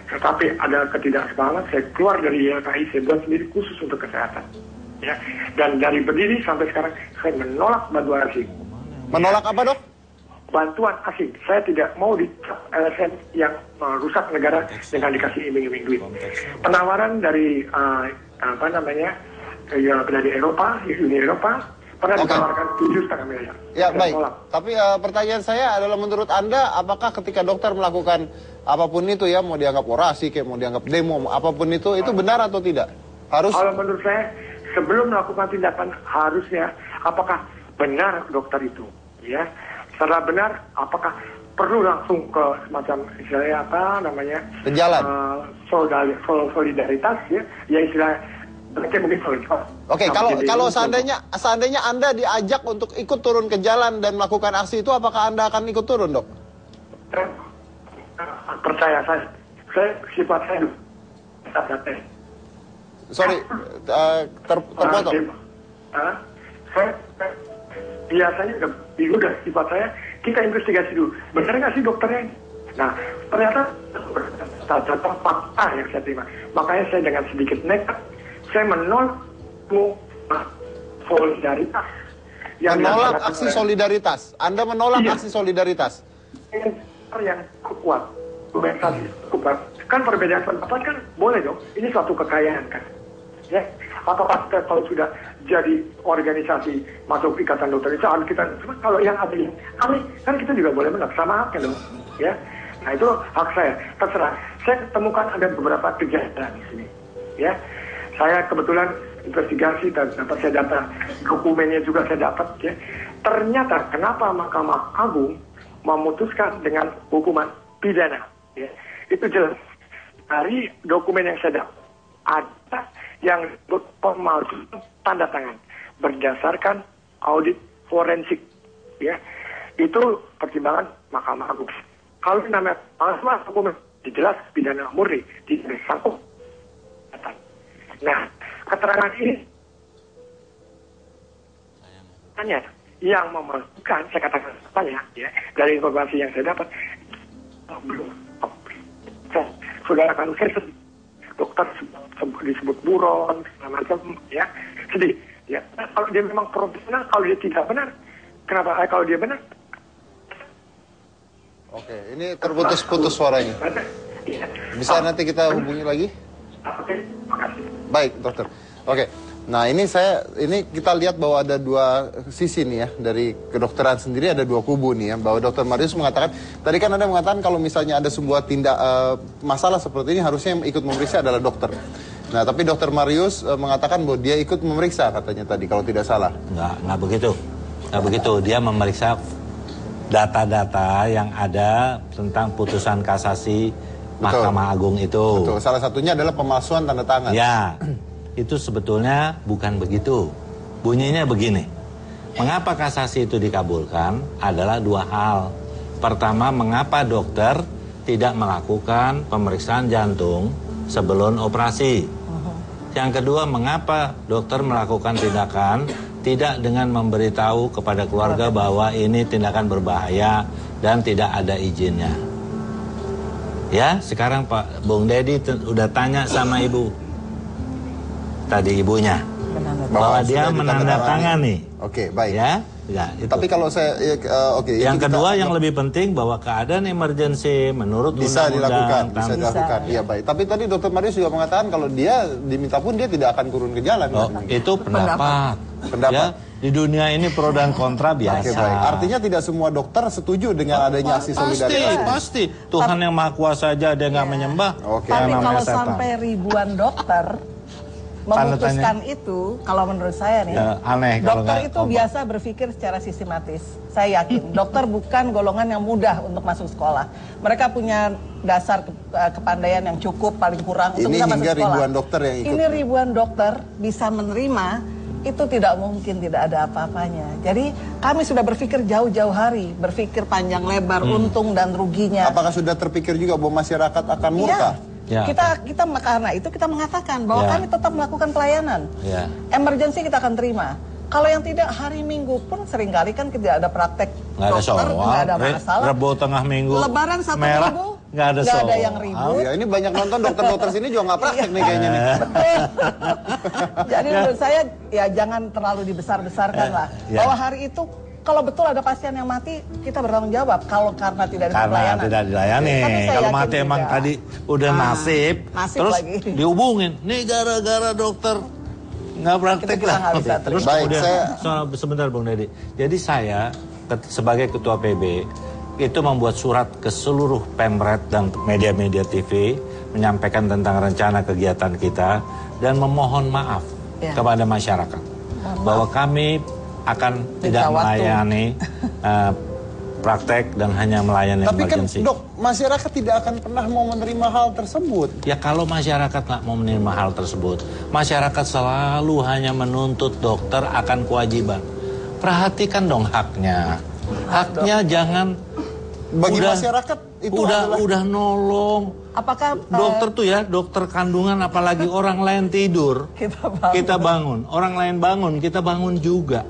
S8: Tetapi ada ketidaksepahaman, saya keluar dari YLKI, saya buat sendiri khusus untuk kesehatan, ya. Dan dari berdiri sampai sekarang saya menolak bantuan asing.
S1: Menolak apa, Dok?
S8: Bantuan asing. Saya tidak mau dicap LSM yang merusak negara dengan dikasih iming-iming duit. Penawaran dari dari Eropa, Uni Eropa. Pernah ditawarkan 7,5 miliar.
S1: Ya, baik. Tapi pertanyaan saya adalah menurut Anda, apakah ketika dokter melakukan apapun itu ya, mau dianggap orasi, kayak mau dianggap demo, apapun itu benar atau tidak? Harus.
S8: Kalau menurut saya, sebelum melakukan tindakan harusnya, apakah benar dokter itu? Ya, setelah benar, apakah perlu langsung ke semacam istilahnya
S1: penjalan,
S8: solidaritas ya, ya istilah
S1: Oke, kalau seandainya Anda diajak untuk ikut turun ke jalan dan melakukan aksi itu, apakah Anda akan ikut turun, Dok?
S8: Percaya saya sifat saya
S1: sorry, terpotong.
S8: Saya biasanya udah sifat saya, kita investigasi dulu. Benar nggak sih dokternya? Nah, ternyata data fakta yang saya terima. Makanya saya dengan sedikit nekat, saya menolak solidaritas.
S1: Menolak aksi solidaritas. Anda menolak aksi solidaritas.
S8: Yang kuat, kuat. Kan perbedaan pendapat kan boleh dong. Ini suatu kekayaan kan. Ya, apakah kita kalau sudah jadi organisasi masuk ikatan dokter Indonesia, kita kalau yang ada yang aneh kan kita juga boleh menolak, sama haknya dong, ya. Nah itu hak saya, terserah. Saya temukan ada beberapa kejadian di sini, ya. Saya kebetulan investigasi dan dapat saya data dokumennya juga saya dapat, ya. Ternyata kenapa Mahkamah Agung memutuskan dengan hukuman pidana, ya. Itu jelas dari dokumen yang saya dapat ada yang pemalsuan tanda tangan berdasarkan audit forensik, ya. Itu pertimbangan Mahkamah Agung. Kalau namanya palsuan dokumen dijelas pidana murni, tidak sanggup. Nah, keterangan ini hanya yang memalsukan, saya katakan banyak, ya, dari informasi yang saya dapat belum. Saudara kan saya dokter disebut buron, macam, ya, sedih, ya. Kalau dia memang profesional, kalau dia tidak benar, kenapa? Kalau dia benar?
S1: Oke, ini terputus-putus suaranya. Bisa nanti kita hubungi lagi?
S8: Oke, makasih.
S1: Baik, dokter. Oke. Nah, ini kita lihat bahwa ada dua sisi nih ya, dari kedokteran sendiri ada dua kubu nih ya, bahwa Dokter Marius mengatakan, tadi kan Anda mengatakan kalau misalnya ada sebuah tindak masalah seperti ini harusnya yang ikut memeriksa adalah dokter. Nah, tapi Dokter Marius mengatakan bahwa dia ikut memeriksa katanya tadi kalau tidak salah.
S2: Nggak begitu. Nggak begitu. Dia memeriksa data-data yang ada tentang putusan kasasi Mahkamah Agung itu.
S1: Betul. Salah satunya adalah pemalsuan tanda tangan.
S2: Ya. Itu sebetulnya bukan begitu. Bunyinya begini. Mengapa kasasi itu dikabulkan adalah dua hal. Pertama, mengapa dokter tidak melakukan pemeriksaan jantung sebelum operasi. Yang kedua, mengapa dokter melakukan tindakan tidak dengan memberitahu kepada keluarga bahwa ini tindakan berbahaya dan tidak ada izinnya. Ya, sekarang Pak Bung Dedi udah tanya sama ibu. Tadi ibunya bahwa dia menandatangani.
S1: Oke, baik.
S2: Ya, itu.
S1: Tapi kalau saya
S2: yang kedua yang lebih penting bahwa keadaan emergency menurut
S1: bisa dilakukan, bisa dilakukan.
S2: Iya,
S1: baik. Tapi tadi Dokter Marius juga mengatakan kalau dia diminta pun dia tidak akan turun ke jalan.
S2: Itu pendapat. Ya, di dunia ini pro dan kontra biasa.
S1: Oke, baik. Artinya tidak semua dokter setuju dengan adanya aksi solidaritas.
S2: Pasti. Tuhan yang Maha Kuasa aja dia nggak menyembah.
S3: Tapi kalau sampai ribuan dokter memutuskan itu, kalau menurut saya nih,
S2: ya, aneh.
S3: Dokter itu biasa berpikir secara sistematis. Saya yakin, dokter bukan golongan yang mudah untuk masuk sekolah. Mereka punya dasar kepandaian yang cukup, paling kurang untuk bisa masuk sekolah. Ini
S1: ribuan dokter yang ikut.
S3: Ini ribuan dokter bisa menerima, itu tidak mungkin tidak ada apa-apanya. Jadi kami sudah berpikir jauh-jauh hari, berpikir panjang lebar, untung dan ruginya.
S1: Apakah sudah terpikir juga bahwa masyarakat akan murka?
S3: Ya. Kita karena itu kita mengatakan bahwa kami tetap melakukan pelayanan. Emergency kita akan terima. Kalau yang tidak, hari Minggu pun seringkali kan tidak ada praktek dokter, nggak ada masalah.
S2: Rebo tengah minggu.
S3: Lebaran 1
S2: merah,
S3: Minggu,
S2: nggak ada
S3: yang ribut.
S1: Ya, ini banyak nonton dokter-dokter sini juga nggak praktek nih kayaknya nih.
S3: Jadi menurut saya ya jangan terlalu dibesar-besarkan lah. Bahwa hari itu kalau betul ada pasien yang mati, kita bertanggung jawab. Kalau karena tidak ada pelayanan.
S2: Karena tidak dilayani. Kalau mati emang tadi udah nasib terus
S3: lagi
S2: dihubungin. Nih gara-gara dokter nggak praktek lah.
S3: Terus
S1: baik,
S2: sebentar Bung Dedi. Jadi saya sebagai ketua PB itu membuat surat ke seluruh Pemret dan media-media TV menyampaikan tentang rencana kegiatan kita dan memohon maaf kepada masyarakat bahwa kami akan tidak melayani praktek dan hanya melayani
S1: Tapi kan
S2: emergency.
S1: dok, masyarakat tidak akan pernah mau menerima hal tersebut.
S2: Ya kalau masyarakat nggak mau menerima hal tersebut, masyarakat selalu hanya menuntut dokter akan kewajiban. Perhatikan dong haknya. Haknya jangan
S1: Bagi masyarakat itu
S2: udah nolong.
S3: Apakah
S2: Dokter tuh ya, dokter kandungan apalagi orang lain tidur, kita bangun. Orang lain bangun, kita bangun juga.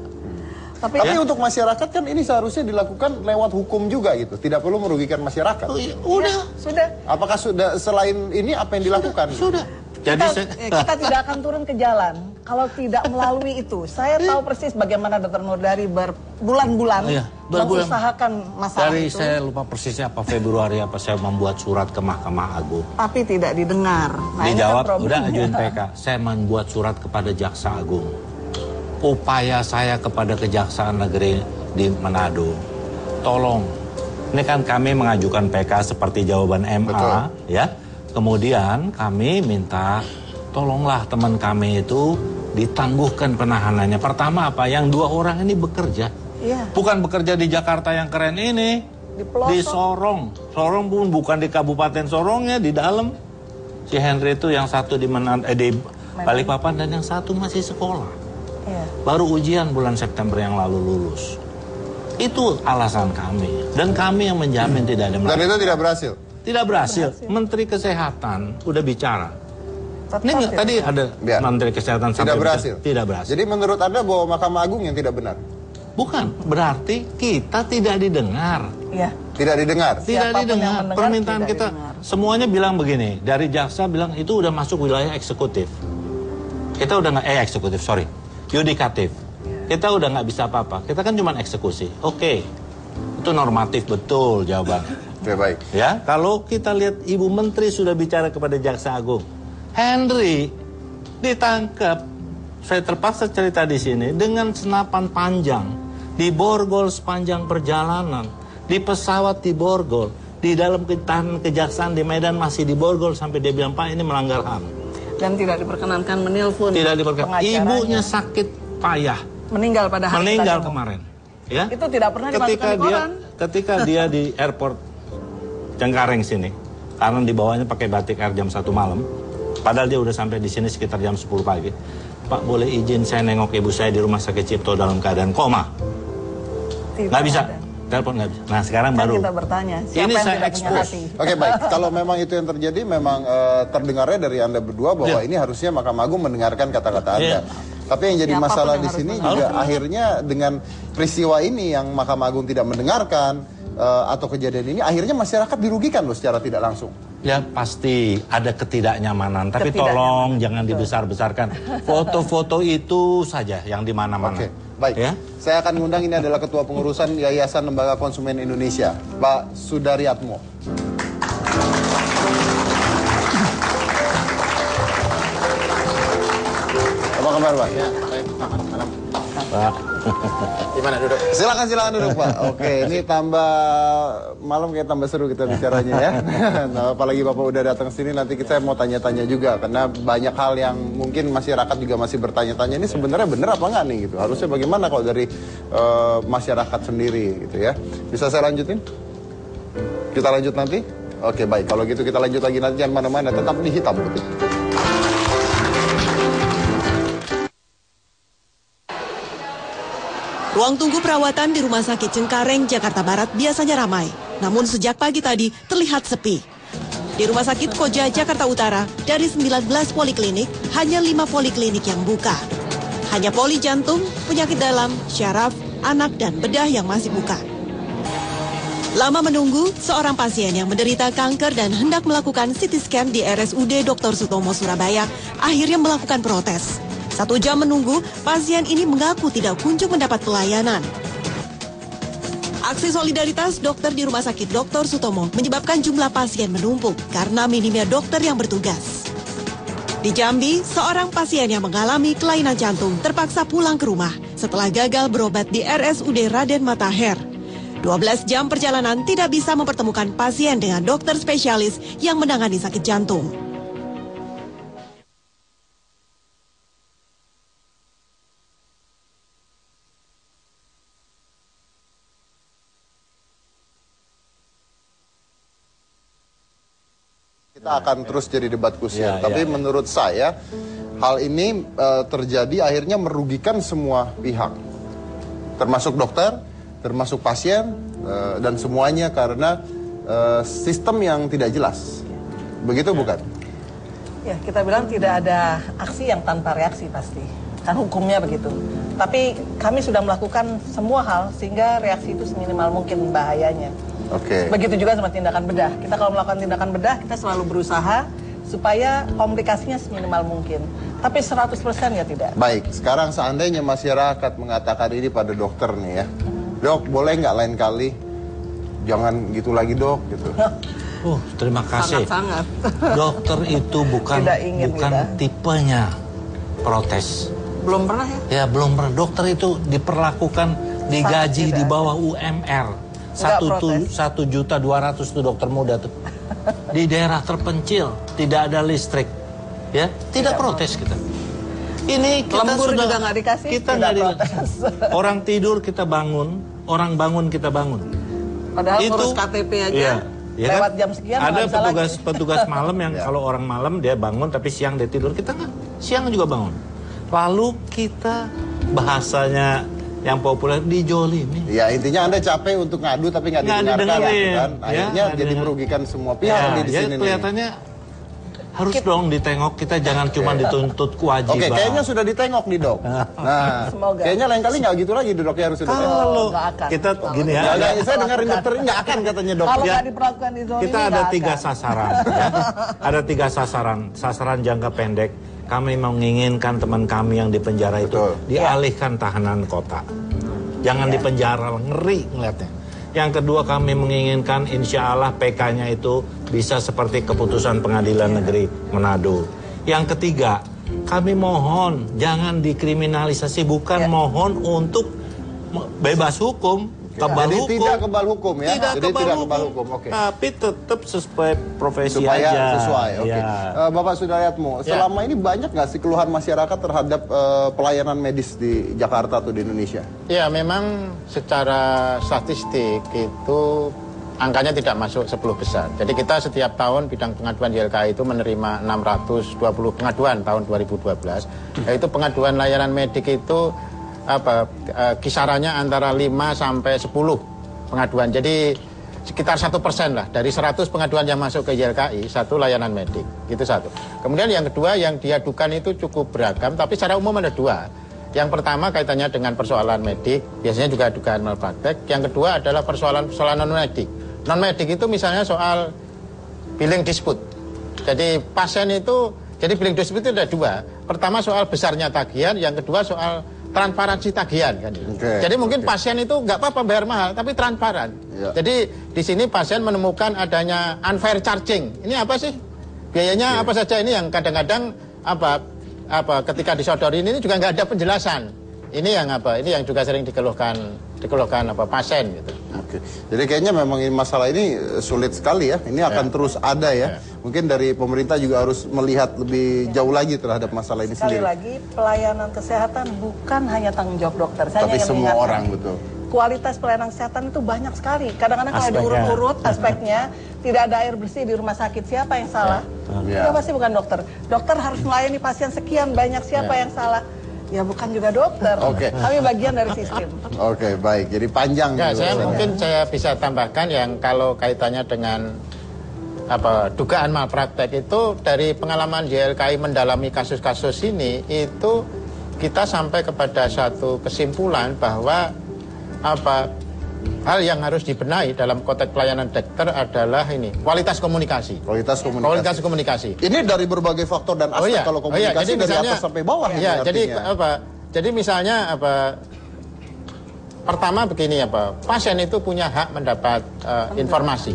S3: Tapi
S1: untuk masyarakat kan ini seharusnya dilakukan lewat hukum juga gitu. Tidak perlu merugikan masyarakat.
S3: sudah.
S1: Apakah sudah selain ini apa yang dilakukan?
S2: Sudah. Jadi
S3: Kita tidak akan turun ke jalan kalau tidak melalui itu. Saya tahu persis bagaimana Dr. Nurdari berbulan-bulan mengusahakan masalah
S2: dari
S3: itu.
S2: saya lupa persisnya apa Februari apa saya membuat surat ke Mahkamah Agung.
S3: Tapi tidak didengar. Nah, ini
S2: Dijawab,
S3: kan
S2: udah
S3: problemnya.
S2: ajuin PK. Saya membuat surat kepada Jaksa Agung. Upaya saya kepada Kejaksaan Negeri di Manado. Tolong. Ini kan kami mengajukan PK seperti jawaban MA,
S1: Betul.
S2: ya. Kemudian kami minta tolonglah teman kami itu ditangguhkan penahanannya. Pertama apa? Yang 2 orang ini bekerja.
S3: Iya.
S2: Bukan bekerja di Jakarta yang keren ini.
S3: Di pelosok.
S2: Di Sorong. Sorong pun bukan di Kabupaten Sorongnya, di dalam. Si Henry itu yang satu di Balikpapan dan yang satu masih sekolah.
S3: Iya.
S2: Baru ujian bulan September yang lalu lulus. Itu alasan kami. Dan kami yang menjamin tidak ada
S1: Dan itu tidak berhasil.
S2: Tidak berhasil. Menteri Kesehatan udah bicara.
S3: Tetap
S2: Ini
S3: tidak
S2: tadi ada
S1: Biar.
S2: Menteri Kesehatan sampai
S1: Tidak berhasil.
S2: Tidak berhasil.
S1: Jadi menurut Anda bahwa Mahkamah Agung yang tidak benar?
S2: Bukan, berarti kita tidak didengar.
S3: Iya.
S1: Tidak didengar?
S2: Tidak
S3: Siapapun yang
S2: didengar.
S3: mendengar
S2: Permintaan
S3: tidak
S2: kita
S3: didengar.
S2: semuanya bilang begini. Dari jaksa bilang itu udah masuk wilayah eksekutif. Kita udah nggak eksekutif, sorry, yudikatif. Kita udah nggak bisa apa-apa. Kita kan cuma eksekusi. Oke, itu normatif betul jawabannya.
S1: Oke, baik.
S2: Ya, kalau kita lihat Ibu Menteri sudah bicara kepada Jaksa Agung, Henry ditangkap. Saya terpaksa cerita di sini dengan senapan panjang, diborgol sepanjang perjalanan, di pesawat diborgol, di dalam tahanan kejaksaan di Medan masih diborgol sampai dia bilang Pak ini melanggar HAM.
S3: Dan tidak diperkenankan menelpon
S2: Tidak diperkenankan.
S3: pengacaranya.
S2: Ibunya sakit payah,
S3: meninggal pada hari
S2: meninggal
S3: tadi.
S2: kemarin. Ya.
S3: Itu tidak pernah dimasukkan di koran.
S2: Ketika dia di airport Cengkareng sini, karena dibawanya pakai batik air jam 1 malam, padahal dia udah sampai di sini sekitar jam 10 pagi. Pak boleh izin saya nengok ibu saya di rumah sakit Cipto dalam keadaan koma?
S3: Tidak
S2: Nggak bisa,
S3: ada.
S2: telepon nggak bisa. Nah sekarang
S3: Kan
S2: baru.
S3: kita bertanya, siapa
S2: Ini
S3: yang
S2: saya
S3: tidak punya
S2: expose.
S3: hati?
S1: Oke, baik. Kalau memang itu yang terjadi, memang terdengarnya dari Anda berdua bahwa ini harusnya Mahkamah Agung mendengarkan kata-kata Anda. Tapi yang jadi
S3: Siapapun
S1: masalah
S3: yang
S1: di
S3: harus
S1: sini
S3: mendengar.
S1: juga akhirnya dengan peristiwa ini yang Mahkamah Agung tidak mendengarkan atau kejadian ini, akhirnya masyarakat dirugikan loh secara tidak langsung.
S2: Ya pasti ada ketidaknyamanan, tapi tolong jangan dibesar-besarkan. Foto-foto itu saja yang di mana-mana.
S1: Oke, baik.
S2: Ya?
S1: Saya akan ngundang, ini adalah Ketua Pengurusan Yayasan Lembaga Konsumen Indonesia, Pak Sudaryatmo. Apa kabar, Pak?
S9: Ya, baik. Selamat malam.
S2: Pak.
S9: Gimana duduk?
S1: Silakan duduk, Pak. Oke, ini tambah malam kayak tambah seru kita bicaranya ya. Nah, apalagi Bapak udah datang sini, nanti saya mau tanya-tanya juga karena banyak hal yang mungkin masyarakat juga masih bertanya-tanya, ini sebenarnya benar apa enggak nih gitu. Harusnya bagaimana kalau dari masyarakat sendiri gitu ya. Bisa saya lanjutin? Kita lanjut nanti? Oke, baik. Kalau gitu kita lanjut lagi nanti, jangan mana-mana, tetap di Hitam Putih.
S10: Ruang tunggu perawatan di Rumah Sakit Cengkareng, Jakarta Barat biasanya ramai. Namun sejak pagi tadi terlihat sepi. Di Rumah Sakit Koja, Jakarta Utara, dari 19 poliklinik, hanya 5 poliklinik yang buka. Hanya poli jantung, penyakit dalam, syaraf, anak, dan bedah yang masih buka. Lama menunggu, seorang pasien yang menderita kanker dan hendak melakukan CT scan di RSUD Dr. Sutomo, Surabaya, akhirnya melakukan protes. 1 jam menunggu, pasien ini mengaku tidak kunjung mendapat pelayanan. Aksi solidaritas dokter di Rumah Sakit Dr. Sutomo menyebabkan jumlah pasien menumpuk karena minimnya dokter yang bertugas. Di Jambi, seorang pasien yang mengalami kelainan jantung terpaksa pulang ke rumah setelah gagal berobat di RSUD Raden Matahir. 12 jam perjalanan tidak bisa mempertemukan pasien dengan dokter spesialis yang menangani sakit jantung.
S1: Kita akan terus jadi debat kusir. Tapi menurut saya hal ini terjadi akhirnya merugikan semua pihak, termasuk dokter, termasuk pasien, dan semuanya karena sistem yang tidak jelas. Begitu bukan?
S3: Ya, kita bilang tidak ada aksi yang tanpa reaksi pasti. Kan hukumnya begitu. Tapi kami sudah melakukan semua hal sehingga reaksi itu seminimal mungkin bahayanya.
S1: Oke.
S3: Begitu juga sama tindakan bedah. Kita kalau melakukan tindakan bedah, kita selalu berusaha supaya komplikasinya seminimal mungkin. Tapi 100% ya tidak.
S1: Baik, sekarang seandainya masyarakat mengatakan ini pada dokter nih ya. Dok, boleh nggak lain kali? Jangan gitu lagi dok, gitu.
S2: Terima kasih.
S3: Sangat-sangat.
S2: Dokter itu bukan tipenya protes.
S3: Belum pernah ya?
S2: Ya, belum pernah. Dokter itu diperlakukan, digaji di bawah UMR. 1.200.000 tuh dokter muda tuh. Di daerah terpencil, tidak ada listrik. Ya, tidak protes kita. Ini kita
S3: lembur
S2: sudah
S3: juga nggak dikasih,
S2: kita nggak protes. Orang tidur kita bangun, orang bangun kita bangun.
S3: Padahal ngurus KTP aja.
S2: Ya
S3: lewat
S2: kan?
S3: jam sekian
S2: ada petugas malam yang kalau orang malam dia bangun tapi siang dia tidur, kita nggak, siang juga bangun. Lalu kita bahasanya yang populer dijolimi.
S1: Ya intinya Anda capek untuk ngadu tapi nggak didengarkan kan. Akhirnya jadi merugikan semua pihak di sini.
S2: Kelihatannya harus dong ditengok, kita jangan cuma dituntut kewajiban.
S1: Oke, kayaknya sudah ditengok nih dok. Nah, kayaknya lain kali nggak gitu lagi dok ya harus ditengok.
S2: Kalau kita gini ya,
S1: saya dengerin dokter ini nggak akan katanya dok.
S3: Kalau nggak diperlakukan di zona
S2: kita ada 3 sasaran. Ya. Ada 3 sasaran. Sasaran jangka pendek. Kami menginginkan teman kami yang di penjara itu dialihkan tahanan kota. Jangan dipenjara, ngeri ngeliatnya. Yang kedua kami menginginkan insya Allah PK-nya itu bisa seperti keputusan pengadilan negeri Manado. Yang ketiga, kami mohon jangan dikriminalisasi, bukan mohon untuk bebas hukum. Kebal hukum.
S1: Tidak kebal hukum ya.
S2: Tidak
S1: Jadi
S2: kebal
S1: tidak
S2: hukum.
S1: kebal hukum. Oke.
S2: Tapi tetap sesuai profesi
S1: Supaya
S2: aja.
S1: sesuai. Oke.
S2: Ya.
S1: Bapak Sudaryatmo, selama ini banyak nggak sih keluhan masyarakat terhadap pelayanan medis di Jakarta atau di Indonesia?
S9: Ya, memang secara statistik itu angkanya tidak masuk 10 besar. Jadi kita setiap tahun bidang pengaduan YLKI itu menerima 620 pengaduan tahun 2012. Yaitu pengaduan layanan medik itu kisarannya antara 5 sampai 10 pengaduan. Jadi sekitar 1% lah dari 100 pengaduan yang masuk ke YLKI, 1 layanan medik. Itu 1. Kemudian yang kedua yang diadukan itu cukup beragam, tapi secara umum ada 2. Yang pertama kaitannya dengan persoalan medik, biasanya juga dugaan malpraktek. Yang kedua adalah persoalan non-medik. Non-medik itu misalnya soal billing dispute. Jadi pasien itu, jadi billing dispute itu ada 2. Pertama soal besarnya tagihan, yang kedua soal transparansi tagihan kan. Jadi mungkin pasien itu nggak apa-apa bayar mahal tapi transparan. Jadi di sini pasien menemukan adanya unfair charging. Ini apa sih? Biayanya apa saja, ini yang kadang-kadang ketika disodori ini juga nggak ada penjelasan. Ini yang ini yang juga sering dikeluhkan pasien gitu.
S1: Oke. Jadi kayaknya memang masalah ini sulit sekali ya. Ini akan terus ada ya. Mungkin dari pemerintah juga harus melihat lebih jauh lagi terhadap masalah ini
S3: Sekali
S1: sendiri.
S3: lagi pelayanan kesehatan bukan hanya tanggung jawab dokter. Saya
S1: tapi
S3: ingin
S1: semua
S3: mengingatkan,
S1: orang betul.
S3: kualitas pelayanan kesehatan itu banyak sekali. Kadang-kadang kalau diurut-urut aspeknya, tidak ada air bersih di rumah sakit, siapa yang salah? Ya pasti bukan dokter. Dokter harus melayani pasien sekian banyak, siapa yang salah? Ya bukan juga dokter. Kami bagian dari sistem.
S1: Oke, baik. Jadi panjang.
S9: Mungkin saya bisa tambahkan yang kalau kaitannya dengan dugaan malpraktek itu dari pengalaman YLKI mendalami kasus-kasus ini, itu kita sampai kepada satu kesimpulan bahwa hal yang harus dibenahi dalam konteks pelayanan dokter adalah ini, kualitas komunikasi. Kualitas komunikasi.
S1: Ini dari berbagai faktor dan aspek kalau komunikasi
S9: jadi
S1: dari
S9: misalnya,
S1: atas sampai bawah.
S9: Ya, jadi misalnya pertama begini pasien itu punya hak mendapat informasi.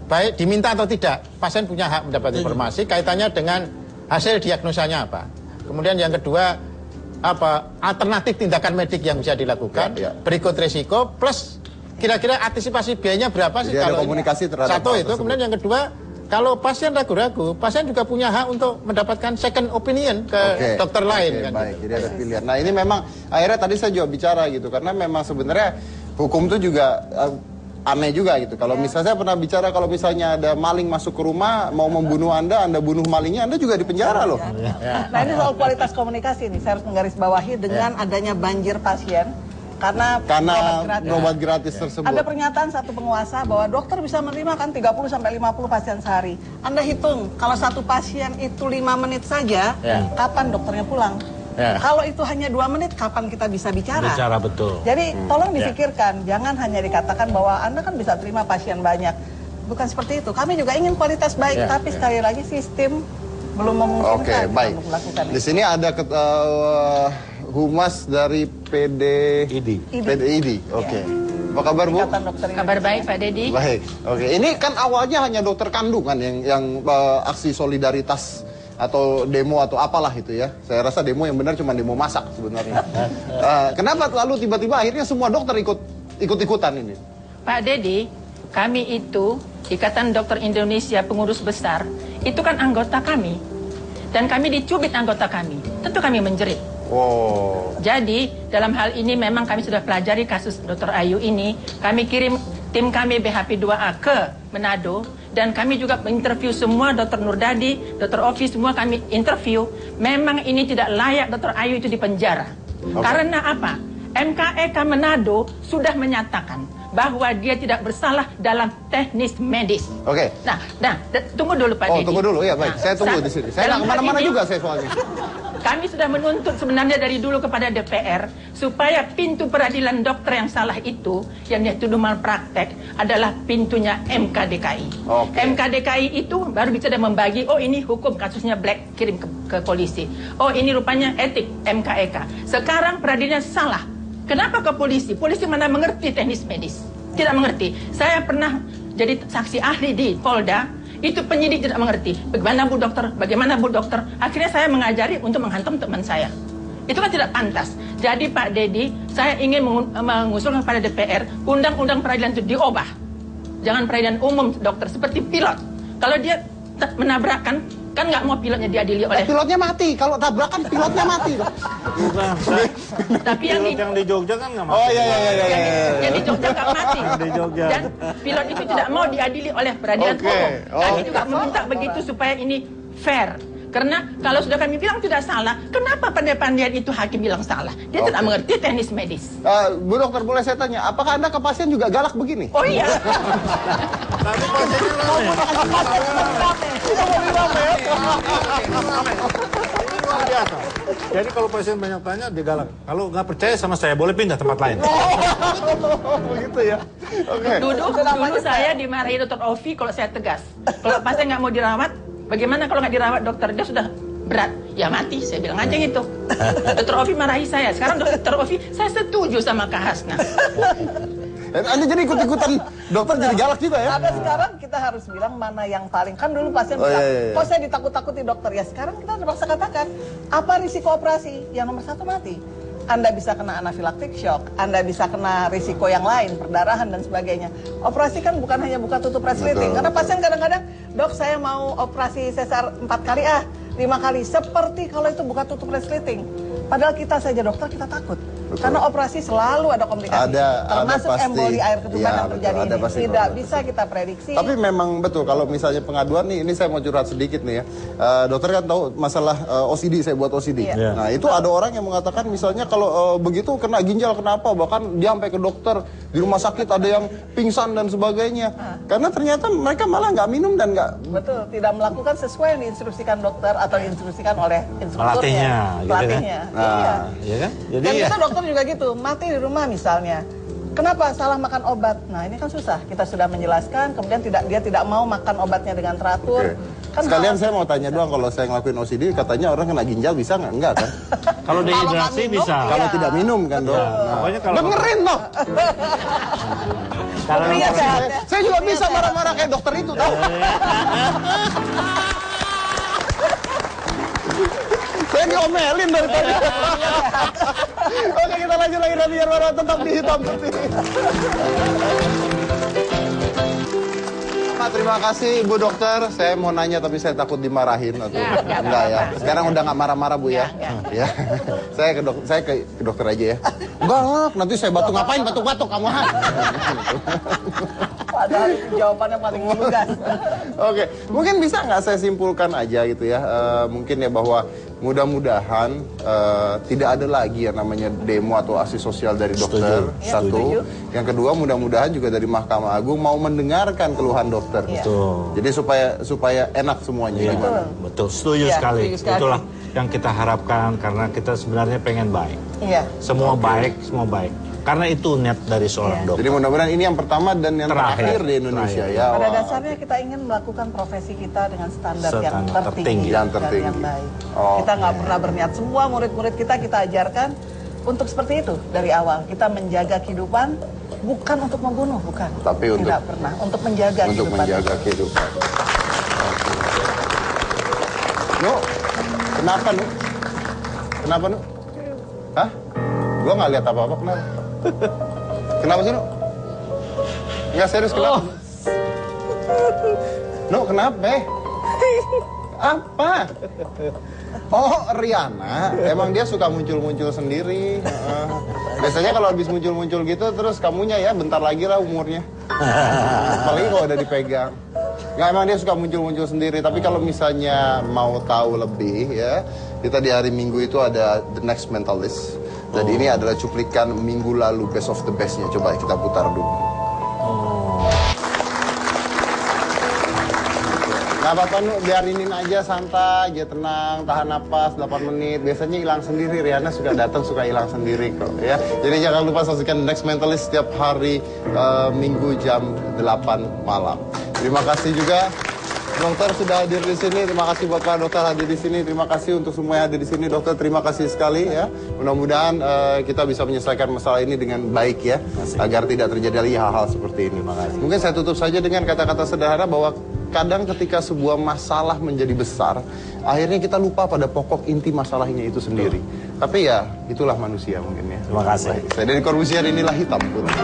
S9: Baik diminta atau tidak, pasien punya hak mendapat informasi kaitannya dengan hasil diagnosanya apa. Kemudian yang kedua alternatif tindakan medik yang bisa dilakukan, berikut risiko plus kira-kira antisipasi biayanya berapa sih.
S1: Jadi
S9: kalau
S1: komunikasi terhadap
S9: satu itu. Kemudian yang kedua, kalau pasien ragu-ragu, pasien juga punya hak untuk mendapatkan second opinion ke dokter lain. Kan,
S1: baik,
S9: gitu.
S1: jadi ada pilihan. Nah ini memang akhirnya tadi saya juga bicara gitu, karena memang sebenarnya hukum itu juga aneh juga gitu. Kalau misalnya saya pernah bicara kalau misalnya ada maling masuk ke rumah mau membunuh Anda benuh malingnya, Anda juga di penjara loh.
S3: Nah ini soal kualitas komunikasi nih, saya harus menggarisbawahi dengan adanya banjir pasien karena berobat gratis tersebut. Ada pernyataan satu penguasa bahwa dokter bisa menerima kan 30 sampai 50 pasien sehari. Anda hitung kalau satu pasien itu 5 menit saja, kapan dokternya pulang? Kalau itu hanya 2 menit, kapan kita bisa bicara?
S2: Bicara betul.
S3: Jadi tolong difikirkan, jangan hanya dikatakan bahwa Anda kan bisa terima pasien banyak. Bukan seperti itu. Kami juga ingin kualitas baik, tapi sekali lagi sistem belum memungkinkan untuk melakukan itu.
S1: Di sini ada humas dari PDID. Oke. Apa kabar, Bu?
S11: Kabar baik, Pak Dedi.
S1: Baik. Oke. Ini kan awalnya hanya dokter kandungan yang aksi solidaritas atau demo atau apalah itu ya. Saya rasa demo yang benar cuma demo masak sebenarnya. Kenapa lalu tiba-tiba akhirnya semua dokter ikut-ikutan ini?
S11: Pak Dedi, kami itu Ikatan Dokter Indonesia Pengurus Besar, itu kan anggota kami. Dan kami dicubit anggota kami. Tentu kami menjerit. Jadi dalam hal ini memang kami sudah pelajari kasus Dr. Ayu ini. Kami kirim tim kami BHP2A ke Manado. Dan kami juga menginterview semua Dr. Nurdadi, Dr. Ovi, semua kami interview. Memang ini tidak layak Dr. Ayu itu dipenjara. Karena apa? MKEK Manado sudah menyatakan bahwa dia tidak bersalah dalam teknis medis. Nah, tunggu dulu Pak Dedi.
S1: Tunggu dulu, ya baik. Saya tunggu di sini. Saya nggak kemana-mana juga saya soalnya.
S11: Kami sudah menuntut sebenarnya dari dulu kepada DPR supaya pintu peradilan dokter yang salah itu, yang dituduh malpraktek, adalah pintunya MKDKI. MKDKI itu baru bisa membagi, oh ini hukum kasusnya Black, kirim ke polisi. Oh ini rupanya etik MKEK. Sekarang peradilan salah. Kenapa ke polisi? Polisi mana mengerti teknis medis? Tidak mengerti. Saya pernah jadi saksi ahli di Polda. Itu penyidik tidak mengerti. Bagaimana Bu Dokter? Bagaimana Bu Dokter? Akhirnya saya mengajari untuk menghantam teman saya. Itu kan tidak pantas. Jadi Pak Dedi, saya ingin mengusulkan kepada DPR, undang-undang peradilan itu diubah. Jangan peradilan umum dokter, seperti pilot. Kalau dia menabrakkan, kan nggak mau pilotnya diadili oleh...
S1: Pilotnya mati, kalau tabrakan pilotnya mati.
S11: Tapi
S2: yang di Jogja kan nggak mati.
S1: Oh iya.
S11: Yang di Jogja nggak mati.
S2: Di Jogja.
S11: Dan pilot itu tidak mau diadili oleh peradilan umum. Kami juga meminta begitu supaya ini fair. Karena kalau sudah kami bilang tidak salah, kenapa pandai-pandaian itu hakim bilang salah? Dia tidak mengerti teknis medis.
S1: Bu Dokter, boleh saya tanya, apakah Anda ke pasien juga galak begini?
S11: Oh iya.
S2: Tapi pasiennya luar biasa. Jadi kalau pasien banyak tanya, dia galak. Kalau nggak percaya sama saya, boleh pindah tempat lain.
S1: Begitu ya.
S11: Dulu saya dimarahi Dr. Ovi kalau saya tegas. Kalau pasien nggak mau dirawat, bagaimana kalau nggak dirawat dokter? Dia sudah berat, ya mati. Saya bilang aja gitu. Dr. Ovi marahi saya. Sekarang Dr. Ovi, saya setuju sama Kak Hasna.
S1: Anda jadi ikut-ikutan dokter jadi galak juga ya?
S3: Ada sekarang kita harus bilang mana yang paling. Kan dulu pasien bilang, kok saya ditakut-takuti dokter? Ya sekarang kita terpaksa katakan, apa risiko operasi? Yang nomor 1 mati. Anda bisa kena anafilaktik shock, Anda bisa kena risiko yang lain, perdarahan dan sebagainya. Operasi kan bukan hanya buka tutup resleting. Karena pasien kadang-kadang, dok saya mau operasi sesar 4 kali 5 kali. Seperti kalau itu buka tutup resleting. Padahal kita saja dokter, kita takut. Karena operasi selalu ada komplikasi. Termasuk emboli air ketuban yang terjadi ini. Tidak bisa kita prediksi.
S1: Tapi memang betul, kalau misalnya pengaduan nih, ini saya mau curhat sedikit nih ya. Dokter kan tahu masalah OCD, saya buat OCD. Nah itu ada orang yang mengatakan misalnya kalau begitu kena ginjal, kenapa? Bahkan dia sampai ke dokter, di rumah sakit ada yang pingsan dan sebagainya. Karena ternyata mereka malah nggak minum dan nggak...
S3: Betul, tidak melakukan sesuai yang diinstruksikan dokter atau diinstruksikan oleh instrukturnya.
S2: Pelatihnya. Iya kan? Jadi
S3: dan kita dokter juga gitu, mati di rumah misalnya. Kenapa salah makan obat? Nah ini kan susah. Kita sudah menjelaskan, kemudian dia tidak mau makan obatnya dengan teratur. Kan
S1: sekalian saya mau tanya doang, kalau saya ngelakuin OCD, katanya orang kena ginjal bisa nggak? Enggak kan?
S2: Kalau dehidrasi bisa.
S1: Kalau tidak minum kan dok?
S2: Pokoknya kalau
S1: dengerin dok. Saya juga bisa marah-marah kayak dokter itu tau. Saya diomelin dari tadi. Oke, kita lanjut lagi dan biar warna tetap di hitam putih. Sama-sama, terima kasih Ibu Dokter. Saya mau nanya tapi saya takut dimarahin atau enggak ya. Sekarang udah nggak marah-marah Bu ya. Ya. Saya ke dokter aja ya. Enggak, nanti saya batuk, ngapain batuk-batuk kamu ha?
S3: Padahal itu jawabannya paling lugas.
S1: Oke, mungkin bisa nggak saya simpulkan aja gitu ya. Mungkin ya bahwa mudah-mudahan tidak ada lagi yang namanya demo atau aksi sosial dari dokter. Satu. Yang kedua, mudah-mudahan juga dari Mahkamah Agung mau mendengarkan keluhan dokter.
S2: Betul.
S1: Jadi supaya enak semuanya. Gimana?
S2: Betul. Setuju sekali. Itulah yang kita harapkan karena kita sebenarnya pengen baik.
S3: Iya.
S2: Semua baik, semua baik. Karena itu niat dari seorang dokter.
S1: Jadi mudah-mudahan ini yang pertama dan yang terakhir di Indonesia ya.
S3: Pada dasarnya kita ingin melakukan profesi kita dengan standar yang tertinggi,
S1: yang
S3: dan yang baik. Kita nggak pernah berniat, semua murid-murid kita ajarkan untuk seperti itu dari awal. Kita menjaga kehidupan bukan untuk membunuh, bukan.
S1: Tapi
S3: tidak pernah untuk menjaga kehidupan.
S1: Untuk menjaga kehidupan. Nu, kenapa Nu? Kenapa Nu? Hah? Gua nggak lihat apa-apa, kenapa? Kenapa sih, Nu? Nggak serius, kenapa? Nu, kenapa? Apa? Oh, Riana. Emang dia suka muncul-muncul sendiri. Biasanya kalau habis muncul-muncul gitu, terus kamunya ya bentar lagi lah umurnya. Apalagi kalau udah dipegang. Nggak, emang dia suka muncul-muncul sendiri. Tapi kalau misalnya mau tahu lebih ya, kita di hari Minggu itu ada The Next Mentalist. Jadi ini adalah cuplikan minggu lalu Best of the Best-nya. Coba kita putar dulu. Nggak apa-apa Nu, biarinin aja santai, aja tenang, tahan napas 8 menit. Biasanya hilang sendiri, Riana suka datang suka hilang sendiri kok ya. Jadi jangan lupa saksikan Next Mentalist setiap hari Minggu jam 8 malam. Terima kasih juga dokter sudah hadir di sini. Terima kasih buat para dokter hadir di sini. Terima kasih untuk semua yang hadir di sini. Dokter, terima kasih sekali ya. Mudah-mudahan kita bisa menyelesaikan masalah ini dengan baik ya, agar tidak terjadi lagi hal-hal seperti ini. Mungkin saya tutup saja dengan kata-kata sederhana bahwa kadang ketika sebuah masalah menjadi besar, akhirnya kita lupa pada pokok inti masalahnya itu sendiri. Tapi ya, itulah manusia mungkin ya.
S2: Terima kasih.
S1: Baik. Saya dari Corbusier, inilah Hitam Putih.